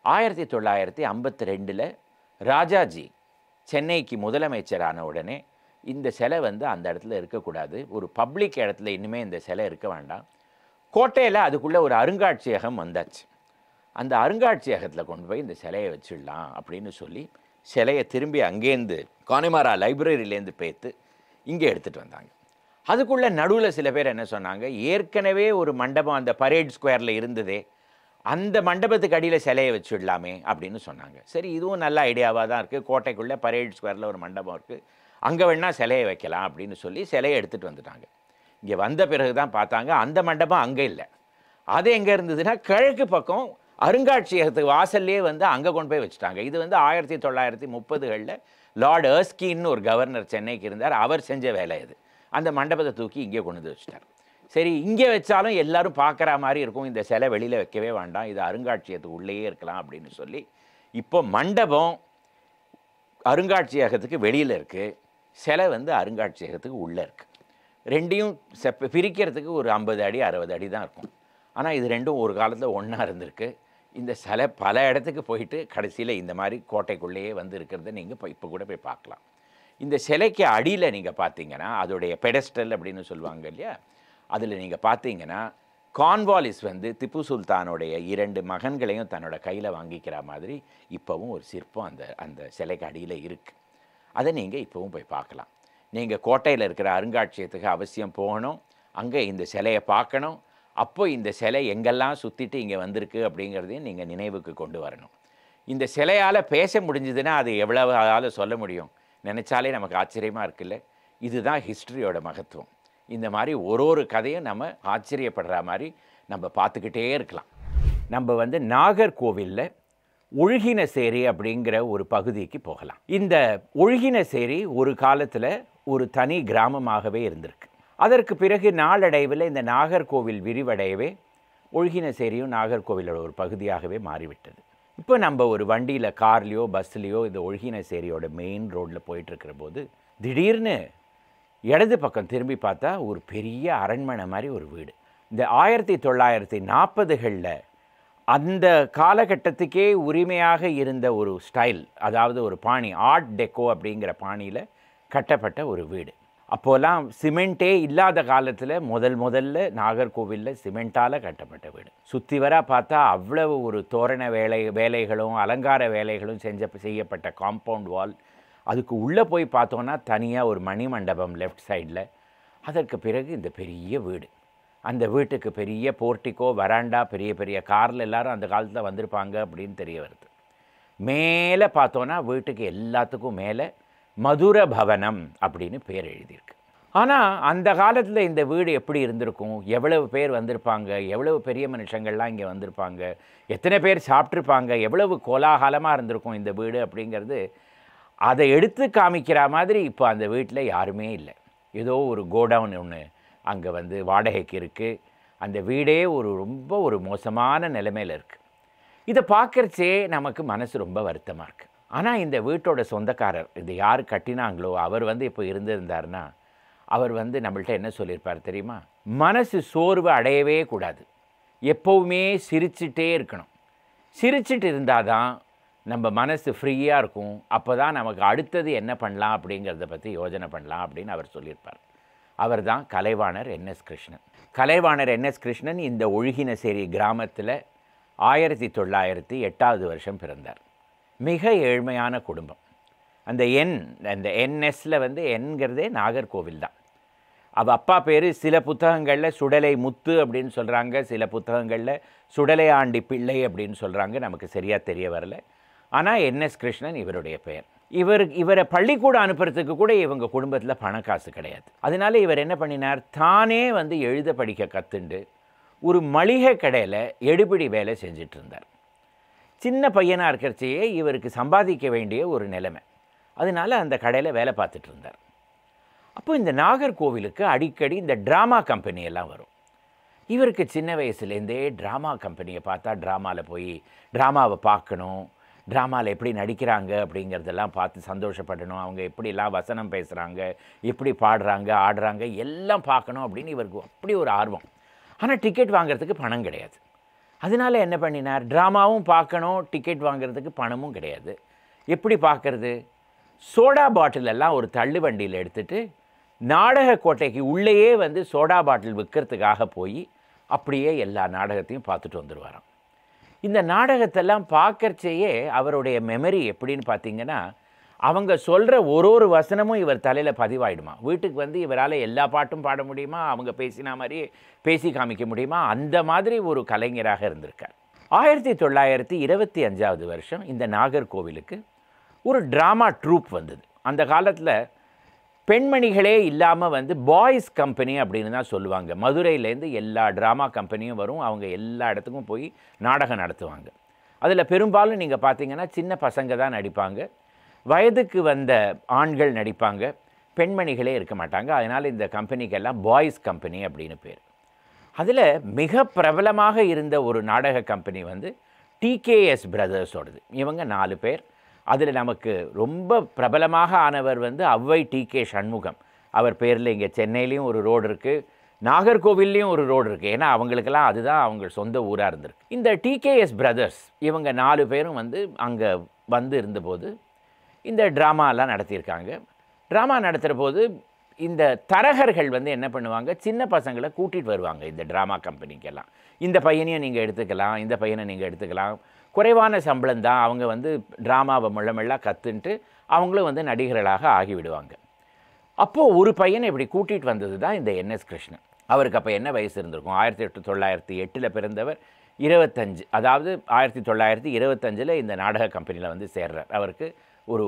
S1: 1952ல் ராஜாஜி சென்னைக்கு முதலமைச்சரான உடனே இந்த சிலை வந்து அந்த இடத்துல இருக்கக்கூடாது, ஒரு பப்ளிக் இடத்துல இனிமேல் இந்த சிலை இருக்க வேண்டாம், கோட்டையில் அதுக்குள்ளே ஒரு அருங்காட்சியகம் வந்தாச்சு, அந்த அருங்காட்சியகத்தில் கொண்டு போய் இந்த சிலையை வச்சிடலாம் அப்படின்னு சொல்லி சிலையை திரும்பி அங்கேருந்து கானேமாரா லைப்ரரியிலேருந்து பேத்து இங்கே எடுத்துகிட்டு வந்தாங்க. அதுக்குள்ளே நடுவில் சில பேர் என்ன சொன்னாங்க, ஏற்கனவே ஒரு மண்டபம் அந்த பரேட் ஸ்கொயரில் இருந்ததே, அந்த மண்டபத்துக்கு அடியில் சிலையை வச்சுடலாமே அப்படின்னு சொன்னாங்க. சரி, இதுவும் நல்ல ஐடியாவாக தான் இருக்குது, கோட்டைக்குள்ளே பரேட் ஸ்கொயரில் ஒரு மண்டபம் இருக்குது, அங்கே வேணால் சிலையை வைக்கலாம் அப்படின்னு சொல்லி சிலையை எடுத்துகிட்டு வந்துட்டாங்க. இங்கே வந்த பிறகு தான் பார்த்தாங்க அந்த மண்டபம் அங்கே இல்லை. அது எங்கே இருந்ததுன்னா கிழக்கு பக்கம் அருங்காட்சியகத்துக்கு வாசல்லே வந்து அங்கே கொண்டு போய் வச்சுட்டாங்க. இது வந்து 1930களில் லார்ட் எர்ஸ்கின்னு ஒரு கவர்னர் சென்னைக்கு இருந்தார், அவர் செஞ்ச வேலை இது. அந்த மண்டபத்தை தூக்கி இங்கே கொண்டு வந்து வச்சுட்டார். சரி, இங்கே வச்சாலும் எல்லாரும் பார்க்குற மாதிரி இருக்கும், இந்த சிலை வெளியில் வைக்கவே வேண்டாம், இது அருங்காட்சியகத்துக்கு உள்ளேயே இருக்கலாம் அப்படின்னு சொல்லி இப்போ மண்டபம் அருங்காட்சியகத்துக்கு வெளியில் இருக்குது, சிலை வந்து அருங்காட்சியகத்துக்கு உள்ளே இருக்குது. ரெண்டையும் பிரிக்கிறதுக்கு ஒரு 50 அடி 60 அடி தான் இருக்கும். ஆனால் இது ரெண்டும் ஒரு காலத்தில் ஒன்றா இருந்திருக்கு. இந்த சிலை பல இடத்துக்கு போயிட்டு கடைசியில் இந்த மாதிரி கோட்டைக்குள்ளேயே வந்து இருக்கிறத நீங்கள் இப்போ கூட போய் பார்க்கலாம். இந்த சிலைக்கு அடியில் நீங்கள் பார்த்தீங்கன்னா அதோடைய பெடஸ்டல் அப்படின்னு சொல்லுவாங்க இல்லையா, அதில் நீங்கள் பார்த்தீங்கன்னா கார்ன்வாலிஸ் வந்து திப்பு சுல்தானுடைய 2 மகன்களையும் தன்னோட கையில் வாங்கிக்கிற மாதிரி இப்போவும் ஒரு சிற்பம் அந்த அந்த சிலைக்கு அடியில் இருக்குது. அதை நீங்கள் இப்போவும் போய் பார்க்கலாம். நீங்கள் கோட்டையில் இருக்கிற அருங்காட்சியகத்துக்கு அவசியம் போகணும், அங்கே இந்த சிலையை பார்க்கணும். அப்போ இந்த சிலை எங்கெல்லாம் சுற்றிட்டு இங்கே வந்திருக்கு அப்படிங்கிறதையும் நீங்கள் நினைவுக்கு கொண்டு வரணும். இந்த சிலையால் பேச முடிஞ்சதுன்னா அது எவ்வளவு ஆளால் சொல்ல முடியும், நினச்சாலே நமக்கு ஆச்சரியமாக இருக்குல்ல. இதுதான் ஹிஸ்ட்ரியோட மகத்துவம். இந்த மாதிரி ஒரு கதையும் நம்ம ஆச்சரியப்படுற மாதிரி நம்ம பார்த்துக்கிட்டே இருக்கலாம். நம்ம வந்து நாகர்கோவிலில் ஒழுகினசேரி அப்படிங்கிற ஒரு பகுதிக்கு போகலாம். இந்த ஒழுகினசேரி ஒரு காலத்தில் ஒரு தனி கிராமமாகவே இருந்திருக்கு. அதற்கு பிறகு நாளடைவில் இந்த நாகர்கோவில் விரிவடையவே ஒழுகினசேரியும் நாகர்கோவிலோட ஒரு பகுதியாகவே மாறிவிட்டது. இப்போ நம்ம ஒரு வண்டியில் கார்லேயோ பஸ்லேயோ இந்த ஒழுகினசேரியோட மெயின் ரோட்டில் போயிட்டுருக்கிற போது திடீர்னு இடது பக்கம் திரும்பி பார்த்தா ஒரு பெரிய அரண்மனை மாதிரி ஒரு வீடு. இந்த 1940களில் அந்த காலகட்டத்துக்கே உரிமையாக இருந்த ஒரு ஸ்டைல், அதாவது ஒரு பாணி, ஆர்ட் டெக்கோ அப்படிங்கிற பாணியில் கட்டப்பட்ட ஒரு வீடு. அப்போலாம் சிமெண்ட்டே இல்லாத காலத்தில் முதல்ல நாகர்கோவிலில் சிமெண்ட்டால் கட்டப்பட்ட வீடு. சுற்றி வர பார்த்தா அவ்வளவு ஒரு தோரண வேலைகளும் அலங்கார வேலைகளும் செய்யப்பட்ட காம்பவுண்ட் வால். அதுக்கு உள்ளே போய் பார்த்தோன்னா தனியாக ஒரு மணி மண்டபம் லெஃப்ட் சைடில். அதற்கு பிறகு இந்த பெரிய வீடு, அந்த வீட்டுக்கு பெரிய போர்ட்டிக்கோ வராண்டா, பெரிய பெரிய காரில் எல்லோரும் அந்த காலத்தில் வந்திருப்பாங்க அப்படின்னு தெரிய வருது. மேலே பார்த்தோன்னா வீட்டுக்கு எல்லாத்துக்கும் மேலே மதுர பவனம் அப்படின்னு பேர் எழுதியிருக்கு. ஆனால் அந்த காலத்தில் இந்த வீடு எப்படி இருந்திருக்கும், எவ்வளவு பேர் வந்திருப்பாங்க, எவ்வளவு பெரிய மனுஷங்கள்லாம் இங்கே வந்திருப்பாங்க, எத்தனை பேர் சாப்பிட்ருப்பாங்க, எவ்வளவு கோலாகலமாக இருந்திருக்கும் இந்த வீடு அப்படிங்கிறது அதை எடுத்து காமிக்கிற மாதிரி இப்போ அந்த வீட்டில் யாருமே இல்லை. ஏதோ ஒரு கோடவுன் ஒன்று அங்கே வந்து வாடகைக்கு இருக்குது. அந்த வீடே ரொம்ப ஒரு மோசமான நிலைமையில் இருக்குது. இதை பார்க்குறச்சே நமக்கு மனசு ரொம்ப வருத்தமாக இருக்குது. ஆனால் இந்த வீட்டோட சொந்தக்காரர், இது யார் கட்டினாங்களோ அவர் வந்து இப்போ இருந்திருந்தார்னா அவர் வந்து நம்மள்ட்ட என்ன சொல்லியிருப்பார் தெரியுமா, மனசு சோர்வு அடையவே கூடாது, எப்போவுமே சிரிச்சிட்டே இருக்கணும், சிரிச்சிட்டு இருந்தால் தான் நம்ம மனசு ஃப்ரீயாக இருக்கும், அப்போ தான் நமக்கு அடுத்தது என்ன பண்ணலாம் அப்படிங்கிறத பற்றி யோஜனை பண்ணலாம் அப்படின்னு அவர் சொல்லியிருப்பார். அவர் தான் கலைவாணர் என்எஸ் கிருஷ்ணன். கலைவாணர் என்எஸ் கிருஷ்ணன் இந்த ஒழுகினசேரி கிராமத்தில் 1908 வருஷம் பிறந்தார். மிக ஏழ்மையான குடும்பம். அந்த என்எஸ்ல வந்து என்கிறதே நாகர்கோவில் தான். அவள் அப்பா பேர் சில புத்தகங்களில் சுடலை முத்து அப்படின்னு சொல்கிறாங்க, சில புத்தகங்களில் சுடலை ஆண்டி பிள்ளை அப்படின்னு சொல்கிறாங்க, நமக்கு சரியாக தெரிய வரல. ஆனால் என்எஸ் கிருஷ்ணன் இவருடைய பெயர். இவரை பள்ளிக்கூடம் அனுப்புறதுக்கு கூட இவங்க குடும்பத்தில் பணக்காசு கிடையாது. அதனால இவர் என்ன பண்ணினார், தானே வந்து எழுத படிக்க கற்றுண்டு ஒரு மளிகை கடையில் எடுபிடி வேலை செஞ்சிட்டு இருந்தார். சின்ன பையனாக இருக்கிறச்சையே இவருக்கு சம்பாதிக்க வேண்டிய ஒரு நிலைமை. அதனால அந்த கடையில் வேலை பார்த்துட்டு இருந்தார். அப்போ இந்த நாகர்கோவிலுக்கு அடிக்கடி இந்த ட்ராமா கம்பெனியெல்லாம் வரும். இவருக்கு சின்ன வயசுலேருந்தே ட்ராமா கம்பெனியை பார்த்தா ட்ராமாவில் போய் ட்ராமாவை பார்க்கணும், ட்ராமாவில் எப்படி நடிக்கிறாங்க அப்படிங்கிறதெல்லாம் பார்த்து சந்தோஷப்படணும், அவங்க எப்படிலாம் வசனம் பேசுகிறாங்க, எப்படி பாடுறாங்க ஆடுறாங்க எல்லாம் பார்க்கணும் அப்படின்னு இவருக்கு அப்படி ஒரு ஆர்வம். ஆனால் டிக்கெட் வாங்குறதுக்கு பணம் கிடையாது. அதனால என்ன பண்ணினார், ட்ராமாவும் பார்க்கணும், டிக்கெட் வாங்குறதுக்கு பணமும் கிடையாது. எப்படி பார்க்கறது, சோடா பாட்டிலெல்லாம் ஒரு தள்ளு வண்டியில் எடுத்துகிட்டு நாடக கோட்டைக்கு உள்ளேயே வந்து சோடா பாட்டில் விற்கிறதுக்காக போய் அப்படியே எல்லா நாடகத்தையும் பார்த்துட்டு வந்துடுவாராம். இந்த நாடகத்தெல்லாம் பார்க்கறச்சேயே அவருடைய மெமரி எப்படின்னு பார்த்தீங்கன்னா, அவங்க சொல்கிற ஒரு வசனமும் இவர் தலையில் பதிவாயிடுமா. வீட்டுக்கு வந்து இவரால் எல்லா பாட்டும் பாட முடியுமா, அவங்க பேசினா மாதிரியே பேசி காமிக்க முடியுமா, அந்த மாதிரி ஒரு கலைஞராக இருந்திருக்கார். 1925 வருஷம் இந்த நாகர்கோவிலுக்கு ஒரு ட்ராமா ட்ரூப் வந்தது. அந்த காலத்தில் பெண்மணிகளே இல்லாமல் வந்து பாய்ஸ் கம்பெனி அப்படின்னு தான் சொல்லுவாங்க. மதுரையிலேருந்து எல்லா ட்ராமா கம்பெனியும் வரும், அவங்க எல்லா இடத்துக்கும் போய் நாடகம் நடத்துவாங்க. அதில் பெரும்பாலும் நீங்கள் பார்த்தீங்கன்னா சின்ன பசங்க தான் நடிப்பாங்க, வயதுக்கு வந்த ஆண்கள் நடிப்பாங்க, பெண்மணிகளே இருக்க மாட்டாங்க. அதனால் இந்த கம்பெனிக்கெல்லாம் பாய்ஸ் கம்பெனி அப்படின்னு பேர். அதில் மிக பிரபலமாக இருந்த ஒரு நாடக கம்பெனி வந்து டிகேஎஸ் பிரதர்ஸோடது. இவங்க 4 பேர். அதில் நமக்கு ரொம்ப பிரபலமாக ஆனவர் வந்து ஔவை டிகே சண்முகம். அவர் பேரில் இங்கே சென்னையிலையும் ஒரு ரோடு இருக்குது, நாகர்கோவில்லையும் ஒரு ரோடு இருக்குது. ஏன்னா அவங்களுக்கெல்லாம் அதுதான் அவங்க சொந்த ஊராக இருந்திருக்கு. இந்த டிகேஎஸ் பிரதர்ஸ் இவங்க 4 பேரும் வந்து அங்கே வந்து இருந்தபோது இந்த ட்ராமாலாம் நடத்தியிருக்காங்க. ட்ராமா நடத்துகிற போது இந்த தரகர்கள் வந்து என்ன பண்ணுவாங்க, சின்ன பசங்களை கூட்டிகிட்டு வருவாங்க இந்த ட்ராமா கம்பெனிக்கெல்லாம். இந்த பையனையும் நீங்கள் எடுத்துக்கலாம், இந்த பையனை நீங்கள் எடுத்துக்கலாம், குறைவான சம்பளம் தான், அவங்க வந்து ட்ராமாவை மெல்ல கற்றுன்ட்டு அவங்களும் வந்து நடிகர்களாக ஆகிவிடுவாங்க. அப்போது ஒரு பையனை இப்படி கூட்டிகிட்டு வந்தது தான் இந்த என்எஸ் கிருஷ்ணன். அவருக்கு அப்போ என்ன வயசு இருந்திருக்கும், 1908 பிறந்தவர், 25, அதாவது 1925 இந்த நாடக கம்பெனியில் வந்து சேர்றார். அவருக்கு ஒரு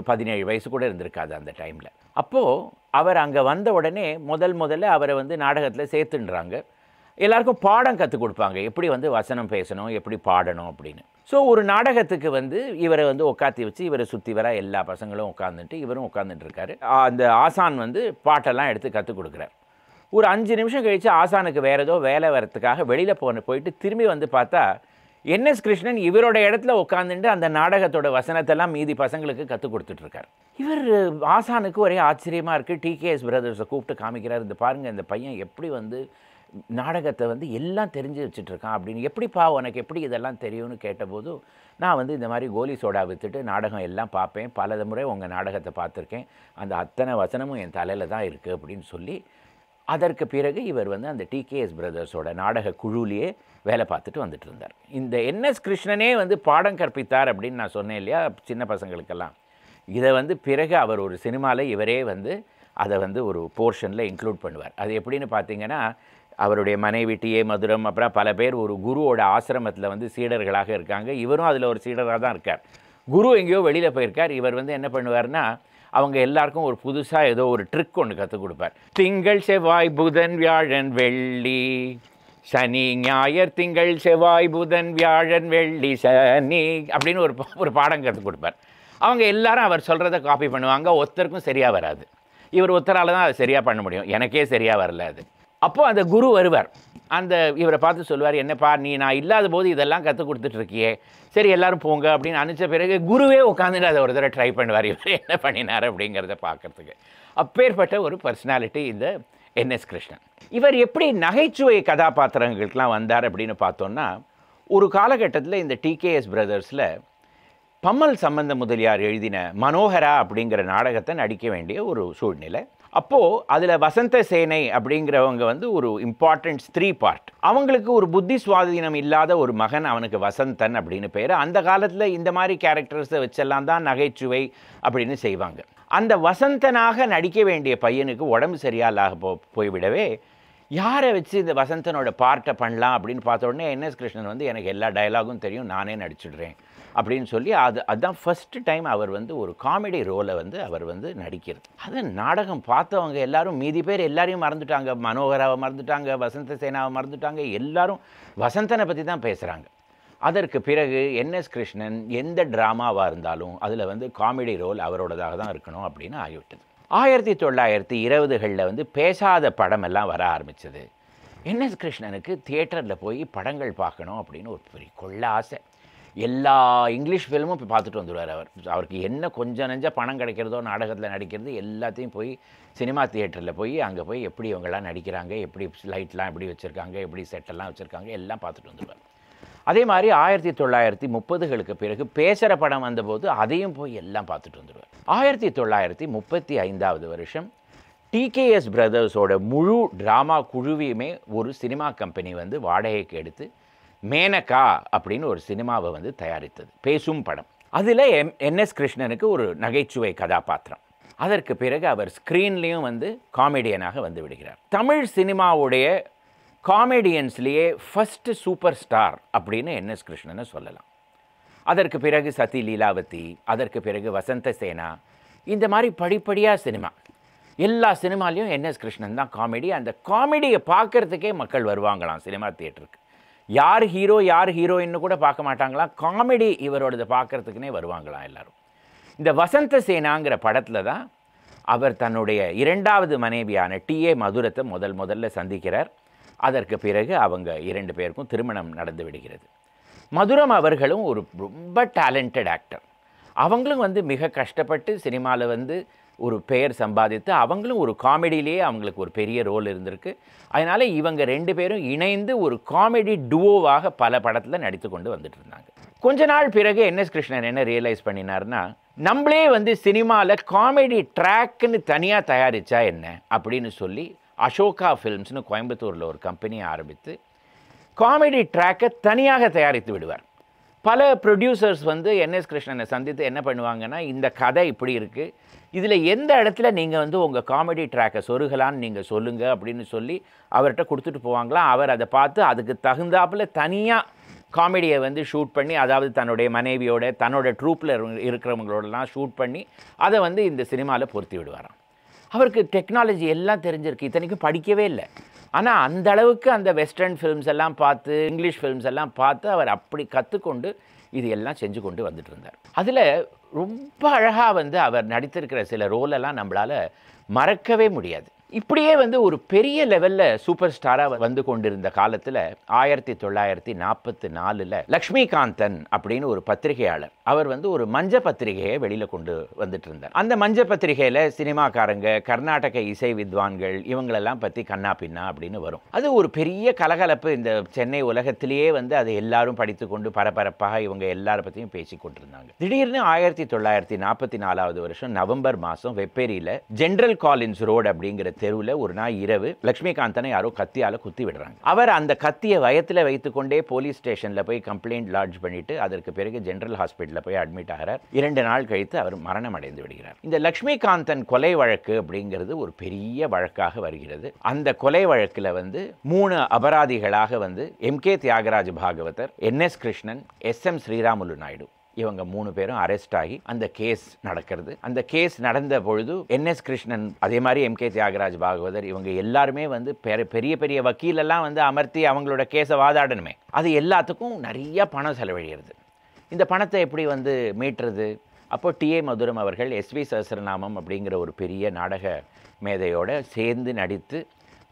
S1: 17 வயசு கூட இருந்திருக்காது அந்த டைமில். அப்போது அவர் அங்கே வந்த உடனே முதல்ல அவரை வந்து நாடகத்தில் சேர்த்துன்றாங்க. எல்லாருக்கும் பாடம் கற்றுக் கொடுப்பாங்க, எப்படி வந்து வசனம் பேசணும், எப்படி பாடணும் அப்படின்னு. ஸோ ஒரு நாடகத்துக்கு வந்து இவரை வந்து உட்காத்தி வச்சு இவரை சுற்றி வர எல்லா பசங்களும் உட்காந்துட்டு இவரும் உட்காந்துட்டு இருக்காரு. அந்த ஆசான் வந்து பாட்டெல்லாம் எடுத்து கற்றுக் கொடுக்குறார். ஒரு 5 நிமிஷம் கழித்து ஆசானுக்கு வேறு ஏதோ வேலை வரத்துக்காக வெளியில் போயிட்டு திரும்பி வந்து பார்த்தா என்எஸ் கிருஷ்ணன் இவரோட இடத்துல உட்காந்துட்டு அந்த நாடகத்தோட வசனத்தெல்லாம் மீதி பசங்களுக்கு கற்றுக் கொடுத்துட்ருக்கார். இவர் ஆசானுக்கு ஒரே ஆச்சரியமாக இருக்குது. டிகேஎஸ் பிரதர்ஸை கூப்பிட்டு காமிக்கிறார், இந்த பாருங்கள் இந்த பையன் எப்படி வந்து நாடகத்தை வந்து எல்லாம் தெரிஞ்சு வச்சுட்ருக்கான் அப்படின்னு. எப்படிப்பா உனக்கு எப்படி இதெல்லாம் தெரியும்னு கேட்டபோது, நான் வந்து இந்த மாதிரி கோலி சோடா விற்றுட்டு நாடகம் எல்லாம் பார்ப்பேன், பல முறை உங்கள் நாடகத்தை பார்த்துருக்கேன், அந்த அத்தனை வசனமும் என் தலையில் தான் இருக்குது அப்படின்னு சொல்லி, அதற்கு பிறகு இவர் வந்து அந்த டிகேஎஸ் பிரதர்ஸோட நாடக குழுவிலேயே வேலை பார்த்துட்டு வந்துட்டு இருந்தார். இந்த என்எஸ் கிருஷ்ணனே வந்து பாடம் கற்பித்தார் அப்படின்னு நான் சொன்னேன் இல்லையா சின்ன பசங்களுக்கெல்லாம். இதை வந்து பிறகு அவர் ஒரு சினிமாவில் இவரே வந்து அதை வந்து ஒரு போர்ஷனில் இன்க்ளூட் பண்ணுவார். அது எப்படின்னு பார்த்தீங்கன்னா, அவருடைய மனைவி டி.ஏ. மதுரம், அப்புறம் பல பேர் ஒரு குருவோட ஆசிரமத்தில் வந்து சீடர்களாக இருக்காங்க. இவரும் அதில் ஒரு சீடராக தான் இருக்கார். குரு எங்கேயோ வெளியில் போயிருக்கார். இவர் வந்து என்ன பண்ணுவார்னா, அவங்க எல்லாருக்கும் ஒரு புதுசாக ஏதோ ஒரு ட்ரிக் ஒன்று கற்றுக் கொடுப்பார். திங்கள் செவ்வாய் புதன் வியாழன் வெள்ளி சனி ஞாயிறு, திங்கள் செவ்வாய் புதன் வியாழன் வெள்ளி சனி அப்படின்னு ஒரு பாடம் கற்றுக் கொடுப்பார். அவங்க எல்லாரும் அவர் சொல்கிறத காப்பி பண்ணுவாங்க. ஒருத்தருக்கும் சரியாக வராது. இவர் ஒருத்தரால் தான் அதை சரியாக பண்ண முடியும். எனக்கே சரியாக வரல அது. அப்போது அந்த குரு வருவார், அந்த இவரை பார்த்து சொல்லுவார், என்னப்பா நீ நான் இல்லாத போது இதெல்லாம் கற்றுக் கொடுத்துட்ருக்கியே, சரி எல்லோரும் போங்க அப்படின்னு அனுப்பிச்ச பிறகு குருவே உட்காந்துட்டு அதை ஒரு தடவை ட்ரை பண்ணுவார், இவர் என்ன பண்ணினார் அப்படிங்கிறத பார்க்குறதுக்கு. அப்பேற்பட்ட ஒரு பர்சனாலிட்டி இந்த என்எஸ் கிருஷ்ணன். இவர் எப்படி நகைச்சுவை கதாபாத்திரங்களுக்கெலாம் வந்தார் அப்படின்னு பார்த்தோன்னா, ஒரு காலகட்டத்தில் இந்த டிகேஎஸ் பிரதர்ஸில் பம்மல் சம்பந்த முதலியார் எழுதின மனோகரா அப்படிங்கிற நாடகத்தை நடிக்க வேண்டிய ஒரு சூழ்நிலை. அப்போது அதில் வசந்த சேனை அப்படிங்கிறவங்க வந்து ஒரு இம்பார்ட்டன்ட் ஸ்திரீ பார்ட். அவங்களுக்கு ஒரு புத்தி சுவாதீனம் இல்லாத ஒரு மகன், அவனுக்கு வசந்தன் அப்படின்னு பேர். அந்த காலத்தில் இந்த மாதிரி கேரக்டர்ஸை வச்செல்லாம் தான் நகைச்சுவை அப்படின்னு செய்வாங்க. அந்த வசந்தனாக நடிக்க வேண்டிய பையனுக்கு உடம்பு சரியாலாக போய்விடவே யாரை வச்சு இந்த வசந்தனோட பார்ட்டை பண்ணலாம் அப்படின்னு பார்த்த உடனே என்எஸ் கிருஷ்ணன் வந்து எனக்கு எல்லா டயலாகும் தெரியும், நானே நடிச்சிடுறேன் அப்படின்னு சொல்லி அதுதான் ஃபஸ்ட்டு டைம் அவர் வந்து ஒரு காமெடி ரோலை வந்து அவர் வந்து நடிக்கிறது. அது நாடகம் பார்த்தவங்க எல்லாரும் மீதி பேர் எல்லாரையும் மறந்துட்டாங்க, மனோகராவை மறந்துட்டாங்க, வசந்த சேனாவை மறந்துட்டாங்க, எல்லாரும் வசந்தனை பற்றி தான் பேசுகிறாங்க. அதற்கு பிறகு என்எஸ் கிருஷ்ணன் எந்த ட்ராமாவாக இருந்தாலும் அதில் வந்து காமெடி ரோல் அவரோடதாக தான் இருக்கணும் அப்படின்னு ஆகிவிட்டது. 1920களில் வந்து பேசாத படமெல்லாம் வர ஆரம்பித்தது. என்எஸ் கிருஷ்ணனுக்கு தியேட்டரில் போய் படங்கள் பார்க்கணும் அப்படின்னு ஒரு பெரிய கொள்ள ஆசை. எல்லா இங்கிலீஷ் ஃபில்மும் இப்போ பார்த்துட்டு வந்துடுவார் அவர். அவருக்கு என்ன கொஞ்சம் நெஞ்ச பணம் கிடைக்கிறதோ நாடகத்தில் நடிக்கிறது எல்லாத்தையும் போய் சினிமா தியேட்டரில் போய் அங்கே போய் எப்படி இவங்கெல்லாம் நடிக்கிறாங்க, எப்படி லைட்லாம் எப்படி வச்சுருக்காங்க, எப்படி செட்டெல்லாம் வச்சுருக்காங்க எல்லாம் பார்த்துட்டு வந்துடுவார். அதே மாதிரி 1930களுக்கு பிறகு பேசுகிற படம் வந்தபோது அதையும் போய் எல்லாம் பார்த்துட்டு வந்துடுவார். 1935வது வருஷம் டிகேஎஸ் பிரதர்ஸோட முழு ட்ராமா குழுவையுமே ஒரு சினிமா கம்பெனி வந்து வாடகைக்கு எடுத்து மேனகா அப்படின்னு ஒரு சினிமாவை வந்து தயாரித்தது, பேசும் படம். அதில் என்எஸ் கிருஷ்ணனுக்கு ஒரு நகைச்சுவை கதாபாத்திரம். அதற்கு பிறகு அவர் ஸ்க்ரீன்லேயும் வந்து காமெடியனாக வந்து விடுகிறார். தமிழ் சினிமாவுடைய காமெடியன்ஸ்லேயே ஃபஸ்ட்டு சூப்பர் ஸ்டார் அப்படின்னு என்எஸ் கிருஷ்ணனை சொல்லலாம். அதற்கு பிறகு சதி லீலாவதி, அதற்கு பிறகு வசந்த சேனா, இந்த மாதிரி படிப்படியாக சினிமா எல்லா சினிமாலையும் என்எஸ் கிருஷ்ணன் தான் காமெடி. அந்த காமெடியை பார்க்குறதுக்கே மக்கள் வருவாங்களாம் சினிமா தியேட்டருக்கு. யார் ஹீரோ யார் ஹீரோயின்னு கூட பார்க்க மாட்டாங்களாம், காமெடி இவரோடதை பார்க்குறதுக்குனே வருவாங்களாம் எல்லாரும். இந்த வசந்த சேனாங்கிற படத்தில் தான் அவர் தன்னுடைய இரண்டாவது மனைவியான டிஏ மதுரத்தை முதல்ல சந்திக்கிறார். அதற்கு பிறகு அவங்க 2 பேருக்கும் திருமணம் நடந்து விடுகிறது. மதுரம் அவர்களும் ஒரு ரொம்ப டேலண்டட் ஆக்டர். அவங்களும் வந்து மிக கஷ்டப்பட்டு சினிமாவில் வந்து ஒரு பெயர் சம்பாதித்து அவங்களும் ஒரு காமெடியிலேயே அவங்களுக்கு ஒரு பெரிய ரோல் இருந்திருக்கு. அதனால் இவங்க 2 பேரும் இணைந்து ஒரு காமெடி டுவோவாக பல படத்தில் நடித்து கொண்டு வந்துட்டு இருந்தாங்க. கொஞ்ச நாள் பிறகு என்எஸ் கிருஷ்ணன் என்ன ரியலைஸ் பண்ணினார்னா, நம்மளே வந்து சினிமாவில் காமெடி ட்ராக்குன்னு தனியாக தயாரித்தா என்ன அப்படின்னு சொல்லி அசோகா ஃபில்ம்ஸ்னு கோயம்புத்தூரில் ஒரு கம்பெனியை ஆரம்பித்து காமெடி ட்ராக்கை தனியாக தயாரித்து விடுவார். பல ப்ரொடியூசர்ஸ் வந்து என்எஸ் கிருஷ்ணனை சந்தித்து என்ன பண்ணுவாங்கன்னா, இந்த கதை இப்படி இருக்குது, இதில் எந்த இடத்துல நீங்கள் வந்து உங்கள் காமெடி ட்ராக்கை சொருகலான்னு நீங்கள் சொல்லுங்கள் அப்படின்னு சொல்லி அவர்கிட்ட கொடுத்துட்டு போவாங்களாம். அவர் அதை பார்த்து அதுக்கு தகுந்தாப்பில் தனியாக காமெடியை வந்து ஷூட் பண்ணி, அதாவது தன்னுடைய மனைவியோட தன்னோட ட்ரூப்பில் இருக்கிறவங்களோடலாம் ஷூட் பண்ணி அதை வந்து இந்த சினிமாவில் பொருத்தி விடுவாராம். அவருக்கு டெக்னாலஜி எல்லாம் தெரிஞ்சிருக்கு, இத்தனைக்கும் படிக்கவே இல்லை. ஆனால் அந்த அளவுக்கு அந்த வெஸ்டர்ன் ஃபில்ம்ஸ் எல்லாம் பார்த்து, இங்கிலீஷ் ஃபில்ம்ஸ் எல்லாம் பார்த்து அவர் அப்படி கற்றுக்கொண்டு இது எல்லாம் செஞ்சு கொண்டு வந்துட்டு இருந்தார். அதில் ரொம்ப அழகாக வந்து அவர் நடித்திருக்கிற சில ரோலெல்லாம் நம்மளால் மறக்கவே முடியாது. இப்படியே வந்து ஒரு பெரிய லெவலில் சூப்பர் ஸ்டாராக வந்து கொண்டிருந்த காலத்தில் 1944 லக்ஷ்மிகாந்தன் அப்படின்னு ஒரு பத்திரிகையாளர், அவர் வந்து ஒரு மஞ்ச பத்திரிகையை வெளியில் கொண்டு வந்துட்டு இருந்தார். அந்த மஞ்ச பத்திரிகையில் சினிமாக்காரங்க, கர்நாடக இசை வித்வான்கள் இவங்களெல்லாம் பற்றி கண்ணா பின்னா அப்படின்னு வரும். அது ஒரு பெரிய கலகலப்பு இந்த சென்னை உலகத்திலேயே வந்து அதை எல்லாரும் படித்து கொண்டு பரபரப்பாக இவங்க எல்லாரை பற்றியும் பேசி கொண்டிருந்தாங்க. திடீர்னு 1944வது வருஷம் நவம்பர் மாதம் வெப்பேரியில் ஜென்ரல் காலின்ஸ் ரோடு அப்படிங்கிற தெருவில் ஒரு நாள் இரவு லக்ஷ்மிகாந்தனை யாரோ கத்தியால் குத்தி விடுறாங்க. அவர் அந்த கத்தியை வயத்தில் வைத்துக்கொண்டே போலீஸ் ஸ்டேஷனில் போய் கம்ப்ளைண்ட் லாட்ஜ் பண்ணிட்டு அதற்கு பிறகு ஜென்ரல் ஹாஸ்பிட்டலில் போய் அட்மிட் ஆகிறார். 2 நாள் கழித்து அவர் மரணம் அடைந்து விடுகிறார். இந்த லக்ஷ்மிகாந்தன் கொலை வழக்கு அப்படிங்கிறது ஒரு பெரிய வழக்காக வருகிறது. அந்த கொலை வழக்கில் வந்து 3 அபராதிகளாக வந்து MK Thyagaraja Bhagavathar, NS Krishnan, SM Sriramulu Naidu இவங்க 3 பேரும் அரெஸ்ட் ஆகி அந்த கேஸ் நடக்கிறது. அந்த கேஸ் நடந்த பொழுது என்எஸ் கிருஷ்ணன், அதே மாதிரி எம்கே தியாகராஜ் பாகவதர் இவங்க எல்லாருமே வந்து பெரிய பெரிய வக்கீலெல்லாம் வந்து அமர்த்தி அவங்களோட கேஸை வாதாடணுமே, அது எல்லாத்துக்கும் நிறைய பணம் செலவழிகிறது. இந்த பணத்தை எப்படி வந்து மீட்டுறது? அப்போ டிஏ மதுரம் அவர்கள் எஸ்வி சஹஸ்ரநாமம் அப்படிங்கிற ஒரு பெரிய நாடக மேதையோடு சேர்ந்து நடித்து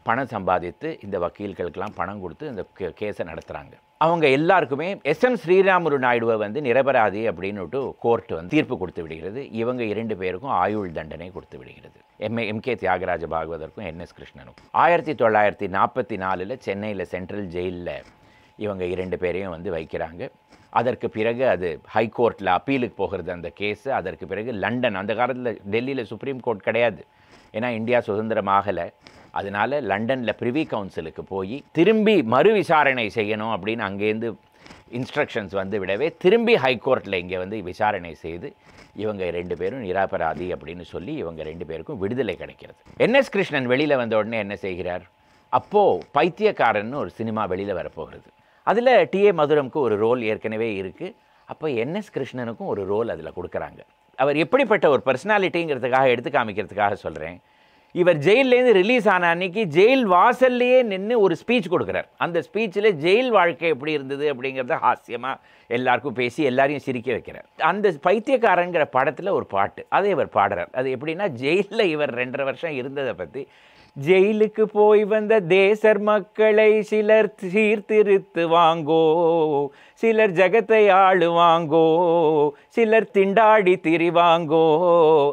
S1: பணம் சம்பாதித்து இந்த வக்கீல்களுக்கெல்லாம் பணம் கொடுத்து இந்த கேஸை நடத்துகிறாங்க. அவங்க எல்லாருக்குமே எஸ்எம் ஸ்ரீராமுலு நாயுடுவை வந்து நிரபராதி அப்படின்னுட்டு கோர்ட் வந்து தீர்ப்பு கொடுத்து விடுகிறது. இவங்க 2 பேருக்கும் ஆயுள் தண்டனை கொடுத்து விடுகிறது. எம்கே தியாகராஜ பாகவதற்கும் என்எஸ் கிருஷ்ணனுக்கும். 1944 சென்னையில் சென்ட்ரல் ஜெயிலில் இவங்க 2 பேரையும் வந்து வைக்கிறாங்க. அதற்கு பிறகு அது ஹைகோர்ட்டில் அப்பீலுக்கு போகிறது அந்த கேஸு. அதற்கு பிறகு லண்டன், அந்த காலத்தில் டெல்லியில் சுப்ரீம் கோர்ட் கிடையாது, ஏன்னா இந்தியா சுதந்திரமாகலை. அதனால் லண்டனில் ப்ரிவி கவுன்சிலுக்கு போய் திரும்பி மறு விசாரணை செய்யணும் அப்படின்னு அங்கேருந்து இன்ஸ்ட்ரக்ஷன்ஸ் வந்து விடவே திரும்பி ஹைகோர்ட்டில் இங்கே வந்து விசாரணை செய்து இவங்க 2 பேரும் நிரபராதி அப்படின்னு சொல்லி இவங்க 2 பேருக்கும் விடுதலை கிடைக்கிறது. என்எஸ் கிருஷ்ணன் வெளியில் வந்த உடனே என்ன செய்கிறார்? அப்போது பைத்தியக்காரன்னு ஒரு சினிமா வெளியில் வரப்போகிறது. அதில் டி.ஏ. மதுரம்க்கு ஒரு ரோல் ஏற்கனவே இருக்குது. அப்போ என்.எஸ். கிருஷ்ணனுக்கும் ஒரு ரோல் அதில் கொடுக்குறாங்க. அவர் எப்படிப்பட்ட ஒரு பர்சனாலிட்டிங்கிறதுக்காக எடுத்து காமிக்கிறதுக்காக சொல்கிறேன். இவர் ஜெயிலேருந்து ரிலீஸ் ஆன அன்னைக்கு ஜெயில் வாசல்லையே நின்று ஒரு ஸ்பீச் கொடுக்குறார். அந்த ஸ்பீச்சில் ஜெயில் வாழ்க்கை எப்படி இருந்தது அப்படிங்கிறத ஹாஸ்யமாக எல்லாருக்கும் பேசி எல்லாரையும் சிரிக்க வைக்கிறார். அந்த பைத்தியக்காரங்கிற படத்தில் ஒரு பாட்டு அதை இவர் பாடுறார். அது எப்படின்னா, ஜெயிலில் இவர் 2.5 வருஷம் இருந்ததை பற்றி, ஜெயிலுக்கு போய் வந்த தேசர் மக்களை சிலர் சீர்திருத்து வாங்கோ, சிலர் ஜகத்தை ஆளுவாங்கோ, சிலர் திண்டாடி திரிவாங்கோ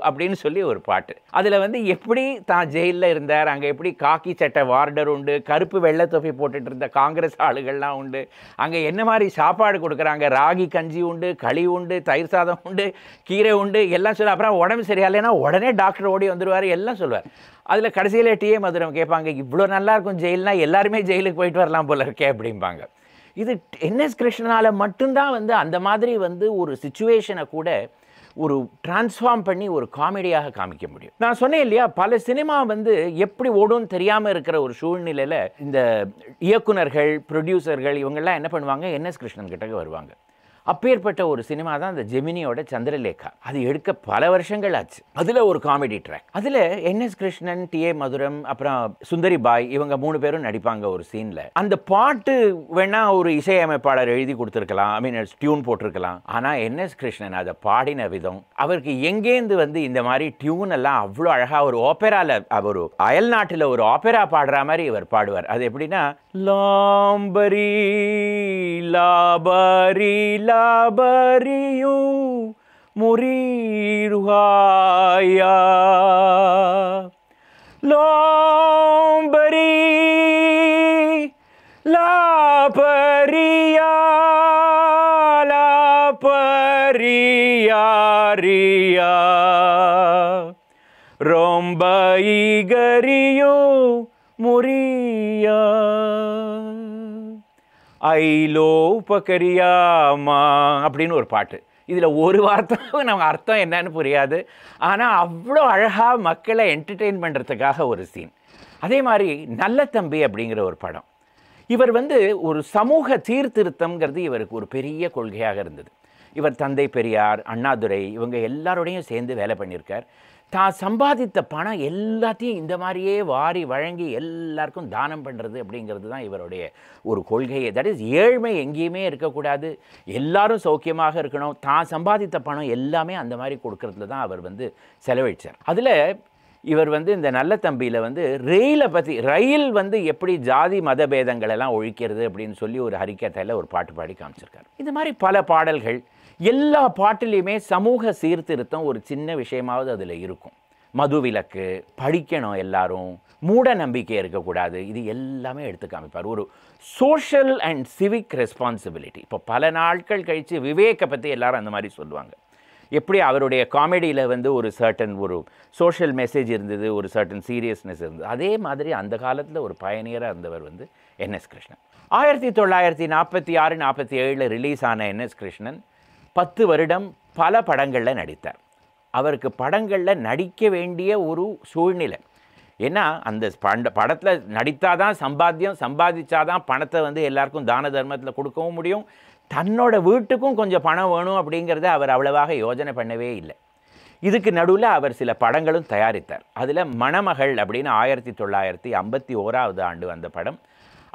S1: அப்படின்னு சொல்லி ஒரு பாட்டு. அதில் வந்து எப்படி தான் ஜெயிலில் இருந்தார், அங்கே எப்படி காக்கி சட்டை வார்டர் உண்டு, கருப்பு வெள்ளை தொப்பி போட்டுட்டு இருந்த காங்கிரஸ் ஆளுகள்லாம் உண்டு, அங்கே என்ன மாதிரி சாப்பாடு கொடுக்குறாங்க, ராகி கஞ்சி உண்டு, களி உண்டு, தயிர் சாதம் உண்டு, கீரை உண்டு எல்லாம் சொல்ல. அப்புறம் உடம்பு சரியாலைன்னா உடனே டாக்டர் ஓடி வந்துடுவார், எல்லாம் சொல்லுவார். அதில் கடைசியில் டி.ஏ. மதுரம் கேட்பாங்க, இவ்வளோ நல்லாயிருக்கும் ஜெயில்னா எல்லாருமே ஜெயிலுக்கு போயிட்டு வரலாம் போல இருக்கே அப்படிம்பாங்க. இது என்.எஸ். கிருஷ்ணனால் மட்டும்தான் வந்து அந்த மாதிரி வந்து ஒரு சிச்சுவேஷனை கூட ஒரு டிரான்ஸ்ஃபார்ம் பண்ணி ஒரு காமெடியாக காமிக்க முடியும். நான் சொன்னேன் இல்லையா, பல சினிமா வந்து எப்படி ஓடும்னு தெரியாமல் இருக்கிற ஒரு சூழ்நிலையில் இந்த இயக்குனர்கள், ப்ரொடியூசர்கள் இவங்கெல்லாம் என்ன பண்ணுவாங்க, என்.எஸ். கிருஷ்ணன் கிட்டக்க வருவாங்க. அப்பேற்பட்ட ஒரு சினிமா தான் இந்த ஜெமினியோட சந்திரலேகா. அது எடுக்க பல வருஷங்கள் ஆச்சு. அதில் ஒரு காமெடி ட்ராக். அதில் என்.எஸ். கிருஷ்ணன், டி.ஏ. மதுரம், அப்புறம் சுந்தரி பாய் இவங்க 3 பேரும் நடிப்பாங்க ஒரு சீனில். அந்த பாட்டு வேணா ஒரு இசையமைப்பாளர் எழுதி கொடுத்துருக்கலாம், ஐ மீன் டியூன் போட்டிருக்கலாம். ஆனால் என்.எஸ். கிருஷ்ணன் அதை பாடின விதம், அவருக்கு எங்கேருந்து வந்து இந்த மாதிரி டியூன் எல்லாம் அவ்வளோ அழகாக ஒரு ஓப்பெராவில், அவர் அயல் நாட்டில் ஒரு ஆப்பெரா பாடுற மாதிரி இவர் பாடுவார். அது எப்படின்னா, லாம்பரி லாபரி லாபரியு முரீருஹாயா லோம்பரி லாபரியா லாபரியாரியா ரொம்ப ஈகரியோ முரியா ஐலோ உபகரியாமா அப்படின்னு ஒரு பாட்டு. இதில் ஒரு வார்த்தை நமக்கு அர்த்தம் என்னன்னு புரியாது, ஆனால் அவ்வளோ அழகாக மக்களை என்டர்டெயின் பண்ணுறதுக்காக ஒரு சீன். அதே மாதிரி நல்ல தம்பி அப்படிங்கிற ஒரு படம். இவர் வந்து ஒரு சமூக சீர்திருத்தம்ங்கிறது இவருக்கு ஒரு பெரிய கொள்கையாக இருந்தது. இவர் தந்தை பெரியார், அண்ணாதுரை இவங்க எல்லாரோடையும் சேர்ந்து வேலை பண்ணியிருக்கார். தான் சம்பாதித்த பணம் எல்லாத்தையும் இந்த மாதிரியே வாரி வழங்கி எல்லாருக்கும் தானம் பண்ணுறது அப்படிங்கிறது தான் இவருடைய ஒரு கொள்கையே. தட் இஸ், ஏழ்மை எங்கேயுமே இருக்கக்கூடாது, எல்லாரும் சௌக்கியமாக இருக்கணும். தான் சம்பாதித்த பணம் எல்லாமே அந்த மாதிரி கொடுக்கறதுல தான் அவர் வந்து செலவழித்தார். அதில் இவர் வந்து இந்த நல்ல தம்பியில் வந்து ரயில் வந்து எப்படி ஜாதி மத பேதங்கள் எல்லாம் ஒழிக்கிறது அப்படின்னு சொல்லி ஒரு ஹரிக்கதையில் ஒரு பாட்டு பாடி காமிச்சிருக்காரு. இந்த மாதிரி பல பாடல்கள், எல்லா பாட்டிலையுமே சமூக சீர்திருத்தம் ஒரு சின்ன விஷயமாவது அதில் இருக்கும். மதுவிலக்கு, படிக்கணும் எல்லாரும், மூட நம்பிக்கை இருக்கக்கூடாது, இது எல்லாமே எடுத்து காமிப்பார். ஒரு சோஷியல் அண்ட் சிவிக் ரெஸ்பான்சிபிலிட்டி. இப்போ பல நாட்கள் கழித்து விவேக்கை பற்றி எல்லாரும் அந்த மாதிரி சொல்லுவாங்க. எப்படி அவருடைய காமெடியில் வந்து ஒரு சர்டன் ஒரு சோஷியல் மெசேஜ் இருந்தது, ஒரு சர்டன் சீரியஸ்னஸ் இருந்தது. அதே மாதிரி அந்த காலத்தில் ஒரு பயணியராக இருந்தவர் வந்து என்.எஸ். கிருஷ்ணன். 1946-47 ரிலீஸ் ஆன என்.எஸ். கிருஷ்ணன் 10 வருடம் பல படங்களில் நடித்தார். அவருக்கு படங்களில் நடிக்க வேண்டிய ஒரு சூழ்நிலை. ஏன்னா அந்த படத்தில் நடித்தாதான் சம்பாத்தியம், சம்பாதிச்சாதான் பணத்தை வந்து எல்லாருக்கும் தான தர்மத்தில் கொடுக்கவும் முடியும். தன்னோட வீட்டுக்கும் கொஞ்சம் பணம் வேணும் அப்படிங்கிறத அவர் அவ்வளவாக யோஜனை பண்ணவே இல்லை. இதுக்கு நடுவில் அவர் சில படங்களும் தயாரித்தார். அதில் மணமகள் அப்படின்னு 1951 ஆண்டு வந்த படம்.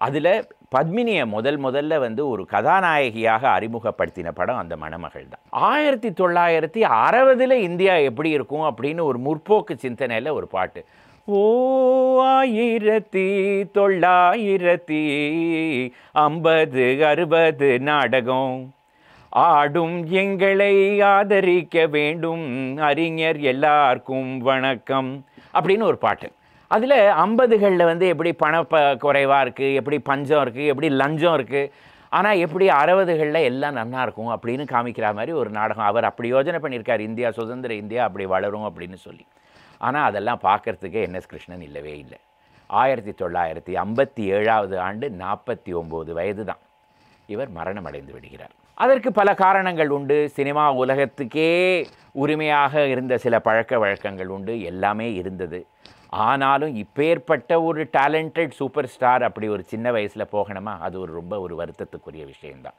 S1: அதில் பத்மினியை முதல்ல வந்து ஒரு கதாநாயகியாக அறிமுகப்படுத்தின படம் அந்த மணமகள் தான். 1960 இந்தியா எப்படி இருக்கும் அப்படின்னு ஒரு முற்போக்கு சிந்தனையில் ஒரு பாட்டு. 1950-60 நாடகம் ஆடும் எங்களை ஆதரிக்க வேண்டும், அறிஞர் எல்லாருக்கும் வணக்கம் அப்படின்னு ஒரு பாட்டு. அதில் 50களில் வந்து எப்படி குறைவாக இருக்குது, எப்படி பஞ்சம் இருக்குது, எப்படி லஞ்சம் இருக்குது, ஆனால் எப்படி 60களில் எல்லாம் நல்லா இருக்கும் அப்படின்னு காமிக்கிற மாதிரி ஒரு நாடகம். அவர் அப்படி யோஜனை பண்ணியிருக்கார், இந்தியா சுதந்திர இந்தியா அப்படி வளரும் அப்படின்னு சொல்லி. ஆனால் அதெல்லாம் பார்க்குறதுக்கு என்.எஸ். கிருஷ்ணன் இல்லவே இல்லை. 1957 ஆண்டு 49 வயது தான் இவர் மரணம் அடைந்து விடுகிறார். அதற்கு பல காரணங்கள் உண்டு. சினிமா உலகத்துக்கே உரிமையாக இருந்த சில பழக்க வழக்கங்கள் உண்டு, எல்லாமே இருந்தது. ஆனாலும் இப்பேற்பட்ட ஒரு டேலண்டட் சூப்பர் ஸ்டார் அப்படி ஒரு சின்ன வயசில் போகணுமா, அது ரொம்ப ஒரு வருத்தத்துக்குரிய விஷயந்தான்.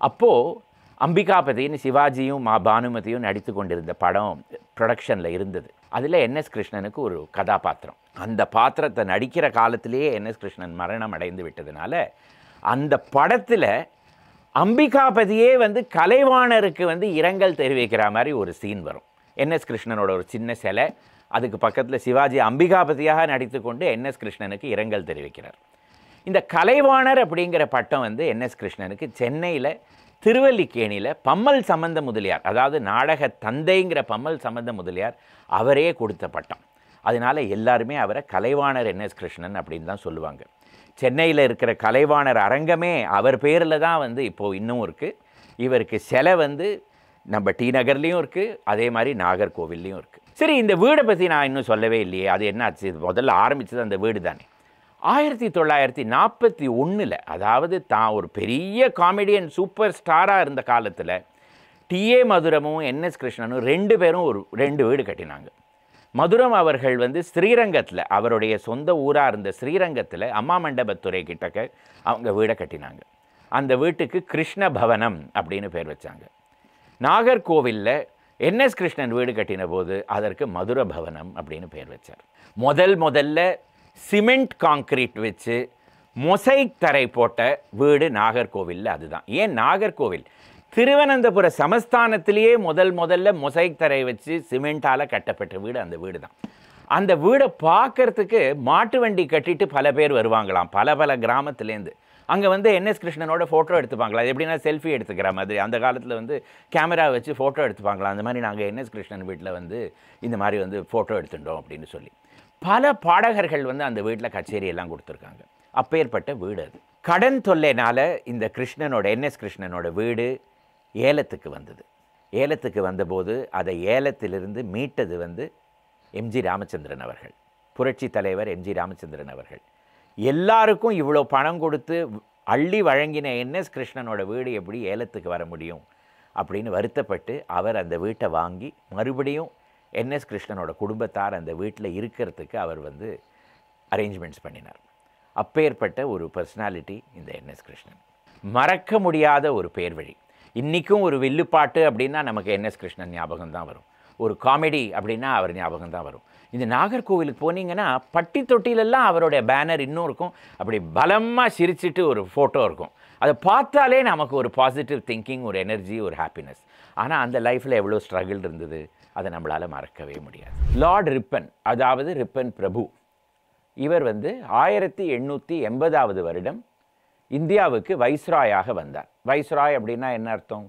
S1: அப்போது அம்பிகாபதின்னு சிவாஜியும் பானுமதியும் நடித்து கொண்டிருந்த படம் ப்ரொடக்ஷனில் இருந்தது. அதில் என்எஸ் கிருஷ்ணனுக்கு ஒரு கதாபாத்திரம். அந்த பாத்திரத்தை நடிக்கிற காலத்திலேயே என்எஸ் கிருஷ்ணன் மரணம் அடைந்து விட்டதுனால அந்த படத்தில் அம்பிகாபதியே கலைவாணருக்கு இரங்கல் தெரிவிக்கிற மாதிரி ஒரு சீன் வரும். என்எஸ் கிருஷ்ணனோட ஒரு சின்ன சிலை, அதுக்கு பக்கத்தில் சிவாஜி அம்பிகாபதியாக நடித்து கொண்டு என்எஸ் கிருஷ்ணனுக்கு இரங்கல் தெரிவிக்கிறார். இந்த கலைவாணர் அப்படிங்கிற பட்டம் என்எஸ் கிருஷ்ணனுக்கு சென்னையில் திருவல்லிக்கேணியில் பம்மல் சம்பந்த முதலியார், அதாவது நாடக தந்தைங்கிற பம்மல் சம்பந்த முதலியார் அவரே கொடுத்த பட்டம். அதனால் எல்லாருமே அவரை கலைவாணர் என்எஸ் கிருஷ்ணன் அப்படின்னு தான் சொல்லுவாங்க. சென்னையில் இருக்கிற கலைவாணர் அரங்கமே அவர் பேரில் தான் இப்போது இன்னும் இருக்குது. இவருக்கு சிலை நம்ம டி நகர்லேயும் இருக்குது, அதே மாதிரி நாகர்கோவில்லையும் இருக்குது. சரி, இந்த வீடை பற்றி நான் இன்னும் சொல்லவே இல்லையே. அது என்னாச்சு? முதல்ல ஆரம்பித்தது அந்த வீடு தானே. 1941, அதாவது தான் ஒரு பெரிய காமெடியன் சூப்பர் ஸ்டாராக இருந்த காலத்தில் டிஏ மதுரமும் என்எஸ் கிருஷ்ணனும் 2 பேரும் 2 வீடு கட்டினாங்க. மதுரம் அவர்கள் ஸ்ரீரங்கத்தில், அவருடைய சொந்த ஊராக இருந்த ஸ்ரீரங்கத்தில் அம்மா மண்டபத்துறை கிட்டக்க அவங்க வீடை கட்டினாங்க. அந்த வீட்டுக்கு கிருஷ்ண பவனம் அப்படின்னு பேர் வச்சாங்க. நாகர்கோவிலில் என்எஸ் கிருஷ்ணன் வீடு கட்டின போது அதற்கு மதுர பவனம் அப்படின்னு பேர் வச்சார். முதல்ல சிமெண்ட் காங்கிரீட் வச்சு மொசைக் தரை போட்ட வீடு நாகர்கோவிலில் அதுதான். ஏன் நாகர்கோவில்? திருவனந்தபுர சமஸ்தானத்திலேயே முதல்ல மொசைக் தரை வச்சு சிமெண்டால் கட்டப்பட்ட வீடு அந்த வீடு தான். அந்த வீடை பார்க்கறதுக்கு மாட்டு வண்டி கட்டிட்டு பல பேர் வருவாங்களாம், பல கிராமத்துலேருந்து. அங்கே என்எஸ் கிருஷ்ணனோட ஃபோட்டோ எடுத்துப்பாங்களா. அது எப்படின்னா செல்ஃபி எடுத்துக்கிற மாதிரி. அந்த காலத்தில் கேமரா வச்சு ஃபோட்டோ எடுத்துப்பாங்களா. அந்த மாதிரி நாங்கள் என்எஸ் கிருஷ்ணன் வீட்டில் இந்த மாதிரி ஃபோட்டோ எடுத்துட்டோம் அப்படின்னு சொல்லி பல பாடகர்கள் அந்த வீட்டில் கச்சேரியெல்லாம் கொடுத்துருக்காங்க. அப்பேற்பட்ட வீடு அது. கடன் தொல்லைனால் இந்த கிருஷ்ணனோட என்எஸ் கிருஷ்ணனோட வீடு ஏலத்துக்கு வந்தது. ஏலத்துக்கு வந்தபோது அதை ஏலத்திலிருந்து மீட்டது எம்ஜி ராமச்சந்திரன் அவர்கள், புரட்சி தலைவர் எம்ஜி ராமச்சந்திரன் அவர்கள். எல்லாருக்கும் இவ்வளோ பணம் கொடுத்து அள்ளி வழங்கின என்எஸ் கிருஷ்ணனோட வீடு எப்படி ஏலத்துக்கு வர முடியும் அப்படின்னு வருத்தப்பட்டு அவர் அந்த வீட்டை வாங்கி மறுபடியும் என்எஸ் கிருஷ்ணனோட குடும்பத்தார் அந்த வீட்டில் இருக்கிறதுக்கு அவர் அரேஞ்ச்மெண்ட்ஸ் பண்ணினார். அப்பேற்பட்ட ஒரு பர்சனாலிட்டி இந்த என்எஸ் கிருஷ்ணன். மறக்க முடியாத ஒரு பேர் வழி. இன்றைக்கும் ஒரு வில்லுப்பாட்டு அப்படின்னா நமக்கு என்எஸ் கிருஷ்ணன் ஞாபகம் தான் வரும். ஒரு காமெடி அப்படின்னா அவர் ஞாபகம் தான் வரும். இந்த நாகர்கோவிலுக்கு போனீங்கன்னா பட்டி தொட்டிலெல்லாம் அவருடைய பேனர் இன்னும் இருக்கும். அப்படி பலமாக சிரிச்சிட்டு ஒரு ஃபோட்டோ இருக்கும். அதை பார்த்தாலே நமக்கு ஒரு பாசிட்டிவ் திங்கிங், ஒரு எனர்ஜி, ஒரு ஹாப்பினஸ். ஆனால் அந்த லைஃப்பில் எவ்வளோ ஸ்ட்ரகிள் இருந்தது, அதை நம்மளால் மறக்கவே முடியாது. லார்ட் ரிப்பன், அதாவது ரிப்பன் பிரபு, இவர் 1880ஆவது வருடம் இந்தியாவுக்கு வைஸ்ராயாக வந்தார். வைஸ்ராய் அப்படின்னா என்ன அர்த்தம்?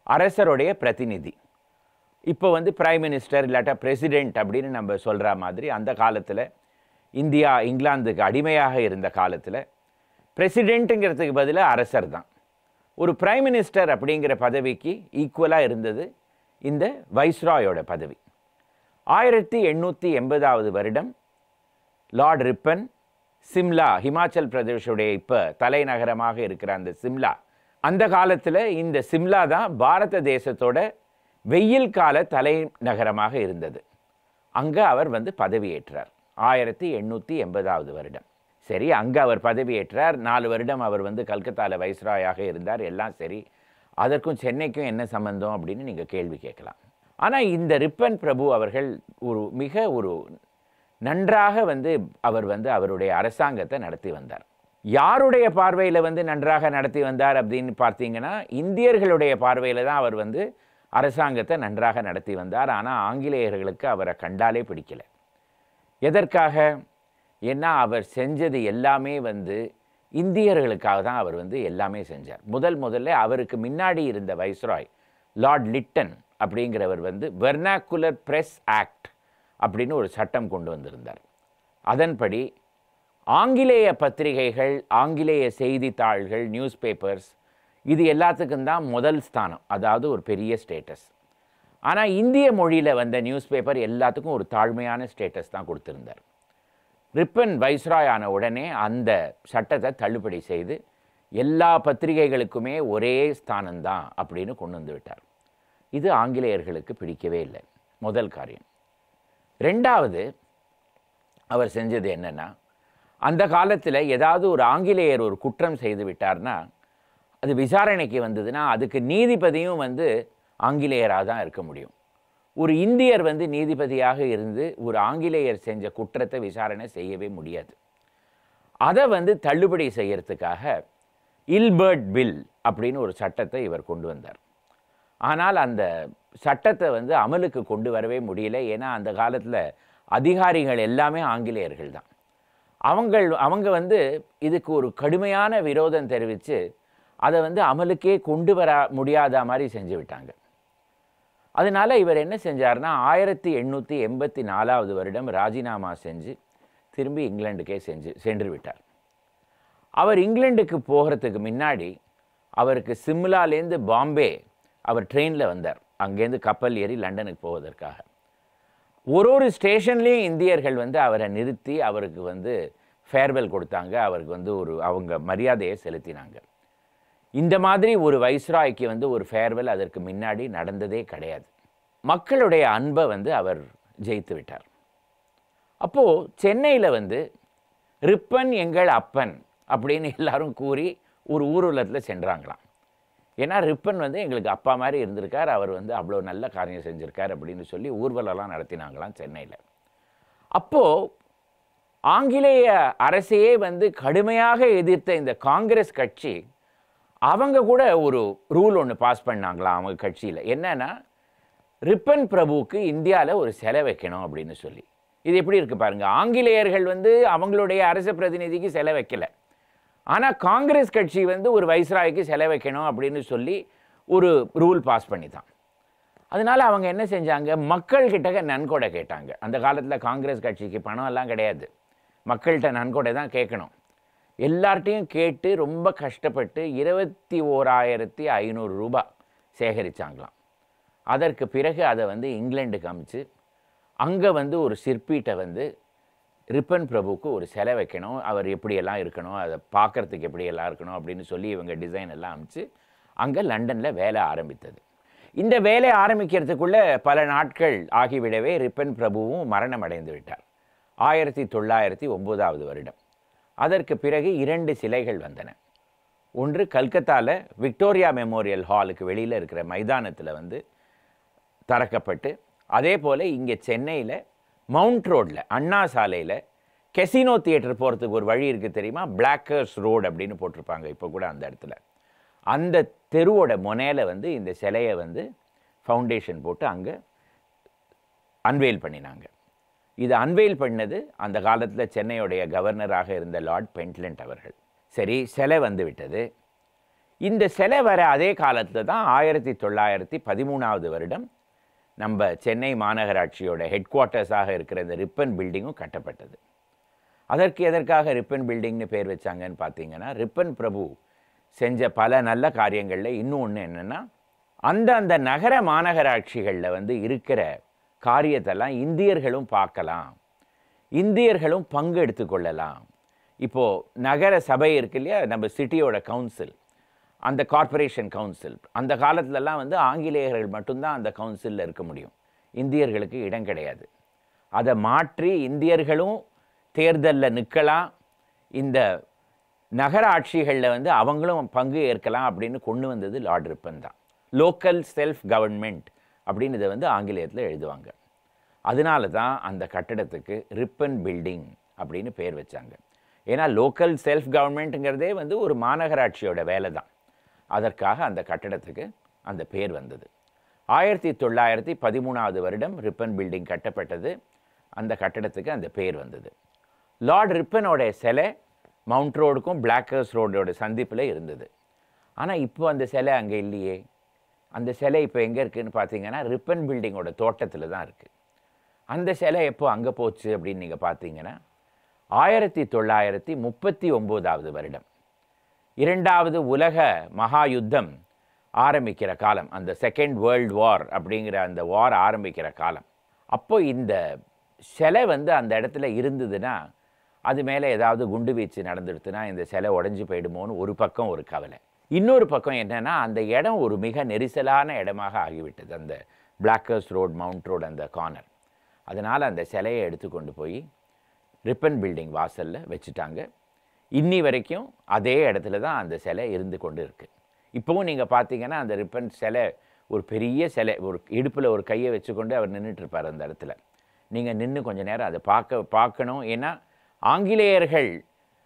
S1: அரசருடைய பிரதிநிதி. இப்போ பிரைம் மினிஸ்டர் இல்லாட்டா பிரசிடெண்ட் அப்படின்னு நம்ம சொல்கிற மாதிரி அந்த காலத்தில் இந்தியா இங்கிலாந்துக்கு அடிமையாக இருந்த காலத்தில் பிரசிடெண்ட்டுங்கிறதுக்கு பதிலாக அரசர் தான். ஒரு பிரைம் மினிஸ்டர் அப்படிங்கிற பதவிக்கு ஈக்குவலாக இருந்தது இந்த வைஸ்ராயோட பதவி. 1880ஆவது வருடம் லார்ட் ரிப்பன் சிம்லா, ஹிமாச்சல் பிரதேஷுடைய இப்போ தலைநகரமாக இருக்கிற அந்த சிம்லா, அந்த காலத்தில் இந்த சிம்லா தான் பாரத தேசத்தோட வெயில் கால தலைநகரமாக இருந்தது. அங்கே அவர் பதவியேற்றார் 1880ஆவது வருடம். சரி, அங்கே அவர் பதவியேற்றார். 4 வருடம் அவர் கல்கத்தாவில் வைஸ்ராயாக இருந்தார். எல்லாம் சரி. அதற்கும் சென்னைக்கும் என்ன சம்பந்தம் அப்படின்னு நீங்கள் கேள்வி கேட்கலாம். ஆனால் இந்த ரிப்பன் பிரபு அவர்கள் மிக நன்றாக அவர் அவருடைய அரசாங்கத்தை நடத்தி வந்தார். யாருடைய பார்வையில் நன்றாக நடத்தி வந்தார் அப்படின்னு பார்த்தீங்கன்னா, இந்தியர்களுடைய பார்வையில் தான் அவர் அரசாங்கத்தை நன்றாக நடத்தி வந்தார். ஆனால் ஆங்கிலேயர்களுக்கு அவரை கண்டாலே பிடிக்கல. எதற்காக? ஏன்னா அவர் செஞ்சது எல்லாமே இந்தியர்களுக்காக தான் அவர் எல்லாமே செஞ்சார். முதல்ல அவருக்கு முன்னாடி இருந்த வைஸ்ராய் லார்ட் லிட்டன் அப்படிங்கிறவர் வெர்னாக்குலர் ப்ரெஸ் ஆக்ட் அப்படின்னு ஒரு சட்டம் கொண்டு வந்திருந்தார். அதன்படி ஆங்கிலேய பத்திரிகைகள், ஆங்கிலேய செய்தித்தாள்கள், நியூஸ் பேப்பர்ஸ், இது எல்லாத்துக்கும் தான் முதல் ஸ்தானம், அதாவது ஒரு பெரிய ஸ்டேட்டஸ். ஆனால் இந்திய மொழியில் வந்த நியூஸ் பேப்பர் எல்லாத்துக்கும் ஒரு தாழ்மையான ஸ்டேட்டஸ் தான் கொடுத்துருந்தார். ரிப்பன் வைஸ்ராய் ஆன உடனே அந்த சட்டத்தை தள்ளுபடி செய்து எல்லா பத்திரிகைகளுக்குமே ஒரே ஸ்தானம்தான் அப்படின்னு கொண்டு வந்து விட்டார். இது ஆங்கிலேயர்களுக்கு பிடிக்கவே இல்லை. முதல் காரியம். ரெண்டாவது, அவர் செஞ்சது என்னென்னா, அந்த காலத்தில் ஏதாவது ஒரு ஆங்கிலேயர் ஒரு குற்றம் செய்து விட்டார்னா, அது விசாரணைக்கு வந்ததுன்னா அதுக்கு நீதிபதியும் வந்து ஆங்கிலேயராக தான் இருக்க முடியும். ஒரு இந்தியர் வந்து நீதிபதியாக இருந்து ஒரு ஆங்கிலேயர் செஞ்ச குற்றத்தை விசாரணை செய்யவே முடியாது. அதை வந்து தள்ளுபடி செய்யறதுக்காக இல்பர்ட் பில் அப்படின்னு ஒரு சட்டத்தை இவர் கொண்டு வந்தார். ஆனால் அந்த சட்டத்தை வந்து அமலுக்கு கொண்டு வரவே முடியல. ஏன்னா அந்த காலத்தில் அதிகாரிகள் எல்லாமே ஆங்கிலேயர்கள் தான். அவங்க வந்து இதுக்கு ஒரு கடுமையான விரோதம் தெரிவித்து அதை வந்து அமலுக்கே கொண்டு வர முடியாத மாதிரி செஞ்சு விட்டாங்க. அதனால் இவர் என்ன செஞ்சார்னா 1884 வருடம் ராஜினாமா செஞ்சு திரும்பி இங்கிலாந்துக்கே சென்று விட்டார். அவர் இங்கிலாந்துக்கு போகிறதுக்கு முன்னாடி அவருக்கு சிம்லாலேருந்து பாம்பே அவர் ட்ரெயினில் வந்தார். அங்கேருந்து கப்பல் ஏறி லண்டனுக்கு போவதற்காக ஒரு ஸ்டேஷன்லேயும் இந்தியர்கள் வந்து அவரை நிறுத்தி அவருக்கு வந்து ஃபேர்வெல் கொடுத்தாங்க. அவருக்கு வந்து அவங்க மரியாதையை செலுத்தினாங்க. இந்த மாதிரி ஒரு வைஸ்ராய்க்கு வந்து ஒரு ஃபேர்வெல் அதற்கு முன்னாடி நடந்ததே கிடையாது. மக்களுடைய அன்பை வந்து அவர் ஜெயித்து விட்டார். அப்போது சென்னையில் வந்து ரிப்பன் எங்கள் அப்பன் அப்படின்னு எல்லாரும் கூறி ஒரு ஊர்வலத்தில் சென்றாங்களாம். ஏன்னா ரிப்பன் வந்து எங்களுக்கு அப்பா மாதிரி இருந்திருக்கார், அவர் வந்து அவ்வளோ நல்ல காரியம் செஞ்சுருக்கார் அப்படின்னு சொல்லி ஊர்வலம்லாம் நடத்தினாங்களாம் சென்னையில். அப்போது ஆங்கிலேய அரசையே வந்து கடுமையாக எதிர்த்த இந்த காங்கிரஸ் கட்சி அவங்க கூட ஒரு ரூல் ஒன்று பாஸ் பண்ணாங்களாம் அவங்க கட்சியில். என்னன்னா, ரிப்பன் பிரபுவுக்கு இந்தியாவில் ஒரு சிலை வைக்கணும் அப்படின்னு சொல்லி. இது எப்படி இருக்குது பாருங்கள். ஆங்கிலேயர்கள் வந்து அவங்களுடைய அரச பிரதிநிதிக்கு சிலை வைக்கலை, ஆனால் காங்கிரஸ் கட்சி வந்து ஒரு வைஸ்ராய்க்கு சிலை வைக்கணும் அப்படின்னு சொல்லி ஒரு ரூல் பாஸ் பண்ணி தான். அதனால் அவங்க என்ன செஞ்சாங்க, மக்கள்கிட்ட நன்கொடை கேட்டாங்க. அந்த காலத்தில் காங்கிரஸ் கட்சிக்கு பணம் எல்லாம் கிடையாது, மக்கள்கிட்ட நன்கொடை தான் கேட்கணும். எல்லார்ட்டையும் கேட்டு ரொம்ப கஷ்டப்பட்டு 21,500 ரூபாய் சேகரித்தாங்களாம். அதற்கு பிறகு அதை வந்து இங்கிலாந்துக்கு அமிச்சு அங்கே வந்து ஒரு சிற்பிகிட்ட வந்து ரிப்பன் பிரபுவுக்கு ஒரு சிலை வைக்கணும், அவர் எப்படியெல்லாம் இருக்கணும், அதை பார்க்குறதுக்கு எப்படியெல்லாம் இருக்கணும் அப்படின்னு சொல்லி இவங்க டிசைன் எல்லாம் அமிச்சு அங்கே லண்டனில் வேலை ஆரம்பித்தது. இந்த வேலை ஆரம்பிக்கிறதுக்குள்ளே பல நாட்கள் ஆகிவிடவே ரிப்பன் பிரபுவும் மரணம் அடைந்து விட்டார் 1909 வருடம். அதற்கு பிறகு 2 சிலைகள் வந்தன. ஒன்று கல்கத்தாவில் விக்டோரியா மெமோரியல் ஹாலுக்கு வெளியில் இருக்கிற மைதானத்தில் வந்து திறக்கப்பட்டு, அதே போல் இங்கே சென்னையில் மவுண்ட் ரோடில் அண்ணா சாலையில் கெசினோ தியேட்டர் போகிறதுக்கு ஒரு வழி இருக்குது தெரியுமா, பிளாக்கர்ஸ் ரோடு அப்படின்னு போட்டிருப்பாங்க இப்போ கூட அந்த இடத்துல. அந்த தெருவோட முனையில் வந்து இந்த சிலையை வந்து ஃபவுண்டேஷன் போட்டு அங்கே அன்வெயில் பண்ணினாங்க. இது அன்வெயில் பண்ணது அந்த காலத்தில் சென்னையுடைய கவர்னராக இருந்த லார்ட் பென்ட்லண்ட் அவர்கள். சரி, சிலை வந்து விட்டது. இந்த சிலை வர அதே காலத்தில் தான் 1913 வருடம் நம்ம சென்னை மாநகராட்சியோட ஹெட் குவார்ட்டர்ஸாக இருக்கிற இந்த ரிப்பன் பில்டிங்கும் கட்டப்பட்டது. அதற்கு எதற்காக ரிப்பன் பில்டிங்னு பேர் வச்சாங்கன்னு பார்த்தீங்கன்னா, ரிப்பன் பிரபு செஞ்ச பல நல்ல காரியங்களில் இன்னும் ஒன்று என்னென்னா, அந்த நகர மாநகராட்சிகளில் வந்து இருக்கிற காரியத்தெல்லாம் இந்தியர்களும் பார்க்கலாம், இந்தியர்களும் பங்கு எடுத்துக்கொள்ளலாம். இப்போது நகர சபை இருக்கு இல்லையா, நம்ம சிட்டியோட கவுன்சில், அந்த கார்ப்பரேஷன் கவுன்சில், அந்த காலத்துலலாம் வந்து ஆங்கிலேயர்கள் மட்டும்தான் அந்த கவுன்சிலில் இருக்க முடியும், இந்தியர்களுக்கு இடம் கிடையாது. அதை மாற்றி இந்தியர்களும் தேர்தலில் நிற்கலாம், இந்த நகர ஆட்சிகளில் வந்து அவங்களும் பங்கு ஏற்கலாம் அப்படின்னு கொண்டு வந்தது லார்ட் ரிப்பன் தான். லோக்கல் செல்ஃப் கவர்மெண்ட் அப்படின்னு இதை வந்து ஆங்கிலேயத்தில் எழுதுவாங்க. அதனால தான் அந்த கட்டடத்துக்கு ரிப்பன் பில்டிங் அப்படின்னு பேர் வச்சாங்க. ஏன்னா லோக்கல் செல்ஃப் கவர்மெண்ட்டுங்கிறதே வந்து ஒரு மாநகராட்சியோட வேலை தான். அதற்காக அந்த கட்டடத்துக்கு அந்த பேர் வந்தது. 1913 வருடம் ரிப்பன் பில்டிங் கட்டப்பட்டது. அந்த கட்டடத்துக்கு அந்த பேர் வந்தது. லார்ட் ரிப்பனோட சிலை மவுண்ட் ரோடுக்கும் பிளாக்கர்ஸ் ரோடோட சந்திப்பில் இருந்தது. ஆனால் இப்போ அந்த சிலை அங்கே இல்லையே. அந்த சிலை இப்போ எங்கே இருக்குதுன்னு பார்த்தீங்கன்னா, ரிப்பன் பில்டிங்கோட தோட்டத்தில் தான் இருக்குது. அந்த சிலை எப்போ அங்கே போச்சு அப்படின்னு நீங்கள் பார்த்தீங்கன்னா, 1939 வருடம் 2வது உலக மகா யுத்தம் ஆரம்பிக்கிற காலம், அந்த செகண்ட் வேர்ல்டு வார் அப்படிங்கிற அந்த வார் ஆரம்பிக்கிற காலம். அப்போ இந்த சிலை வந்து அந்த இடத்துல இருந்ததுன்னா, அது மேலே ஏதாவது குண்டு வீச்சு நடந்துடுத்துனா இந்த சிலை உடஞ்சி போயிடுமோன்னு ஒரு பக்கம் ஒரு கவலை. இன்னொரு பக்கம் என்னென்னா, அந்த இடம் ஒரு மிக நெரிசலான இடமாக ஆகிவிட்டது, அந்த பிளாக்கர்ஸ் ரோட் மவுண்ட் ரோடு அந்த கார்னர். அதனால் அந்த சிலையை எடுத்துக்கொண்டு போய் ரிப்பன் பில்டிங் வாசலில் வச்சுட்டாங்க. இன்னி வரைக்கும் அதே இடத்துல தான் அந்த சிலை இருந்து கொண்டு இருக்குது. இப்போவும் நீங்கள் பார்த்தீங்கன்னா அந்த ரிப்பன் சிலை ஒரு பெரிய சிலை, ஒரு இடுப்பில் ஒரு கையை வச்சுக்கொண்டு அவர் நின்றுட்டுருப்பார் அந்த இடத்துல. நீங்கள் நின்று கொஞ்சம் நேரம் அதை பார்க்கணும். ஏன்னா ஆங்கிலேயர்கள்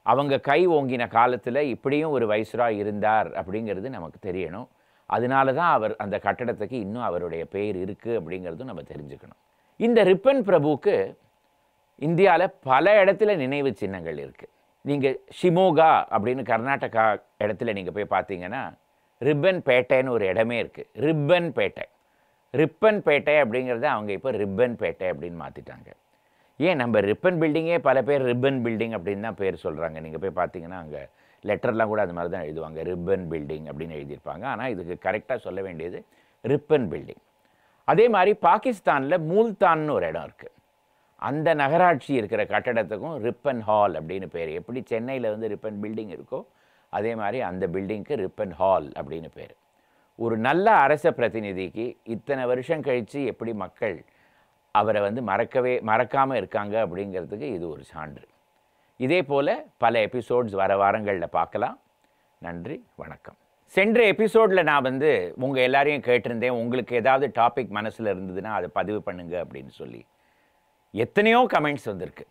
S1: அவங்க கை ஓங்கின காலத்தில் இப்படியும் ஒரு வைஸ்ராய் இருந்தார் அப்படிங்கிறது நமக்கு தெரியணும். அதனால தான் அவர் அந்த கட்டடத்துக்கு இன்னும் அவருடைய பெயர் இருக்குது அப்படிங்கிறதும் நம்ம தெரிஞ்சுக்கணும். இந்த ரிப்பன் பிரபுவுக்கு இந்தியாவில் பல இடத்துல நினைவு சின்னங்கள் இருக்குது. நீங்கள் ஷிமோகா அப்படின்னு கர்நாடகா இடத்துல நீங்கள் போய் பார்த்தீங்கன்னா ரிப்பன் பேட்டைன்னு ஒரு இடமே இருக்குது. ரிப்பன் பேட்டை, ரிப்பன் பேட்டை அப்படிங்கிறத அவங்க இப்போ ரிப்பன் பேட்டை அப்படின்னு மாற்றிட்டாங்க. ஏன் நம்ம ரிப்பன் பில்டிங்கே பல பேர் ரிப்பன் பில்டிங் அப்படின்னு தான் பேர் சொல்கிறாங்க. நீங்கள் போய் பார்த்தீங்கன்னா அங்கே லெட்டர்லாம் கூட அது மாதிரி தான் எழுதுவாங்க, ரிப்பன் பில்டிங் அப்படின்னு எழுதியிருப்பாங்க. ஆனால் இதுக்கு கரெக்டாக சொல்ல வேண்டியது ரிப்பன் பில்டிங். அதே மாதிரி பாகிஸ்தானில் மூல்தான்னு ஒரு இடம் இருக்குது. அந்த நகராட்சி இருக்கிற கட்டடத்துக்கும் ரிப்பன் ஹால் அப்படின்னு பேர். எப்படி சென்னையில் வந்து ரிப்பன் பில்டிங் இருக்கோ அதே மாதிரி அந்த பில்டிங்க்கு ரிப்பன் ஹால் அப்படின்னு பேர். ஒரு நல்ல அரச பிரதிநிதிக்கு இத்தனை வருஷம் கழித்து எப்படி மக்கள் அவரை வந்து மறக்காமல் இருக்காங்க அப்படிங்கிறதுக்கு இது ஒரு சான்று. இதே போல் பல எபிசோட்ஸ் வர வாரங்களில் பார்க்கலாம். நன்றி, வணக்கம். சென்ற எபிசோடில் நான் வந்து உங்கள் எல்லாரையும் கேட்டிருந்தேன், உங்களுக்கு ஏதாவது டாபிக் மனசில் இருந்ததுன்னா அதை பதிவு பண்ணுங்க அப்படின்னு சொல்லி. எத்தனையோ கமெண்ட்ஸ் வந்திருக்கு.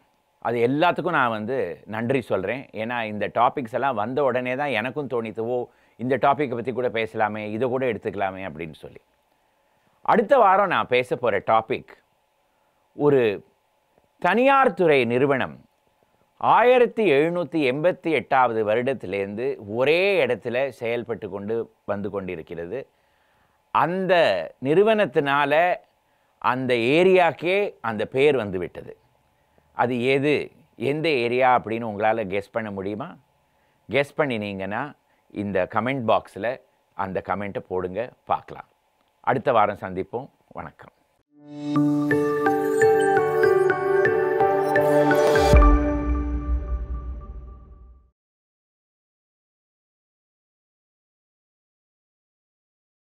S1: அது எல்லாத்துக்கும் நான் வந்து நன்றி சொல்கிறேன். ஏன்னா இந்த டாபிக்ஸ் எல்லாம் வந்த உடனே தான் எனக்கும் தோணித்துவோ இந்த டாப்பிக்கை பற்றி கூட பேசலாமே, இதை கூட எடுத்துக்கலாமே அப்படின்னு சொல்லி. அடுத்த வாரம் நான் பேச போகிற டாபிக் ஒரு தனியார் துறை நிறுவனம் 1788 வருடத்திலேருந்து ஒரே இடத்துல செயல்பட்டு வந்து கொண்டிருக்கிறது. அந்த நிறுவனத்தினால அந்த ஏரியாக்கே அந்த பேர் வந்து விட்டது. அது எந்த ஏரியா அப்படின்னு உங்களால் கெஸ் பண்ண முடியுமா? கெஸ் பண்ணினீங்கன்னா இந்த கமெண்ட் பாக்ஸில் அந்த கமெண்ட்டை போடுங்க, பார்க்கலாம். அடுத்த வாரம் சந்திப்போம். வணக்கம்.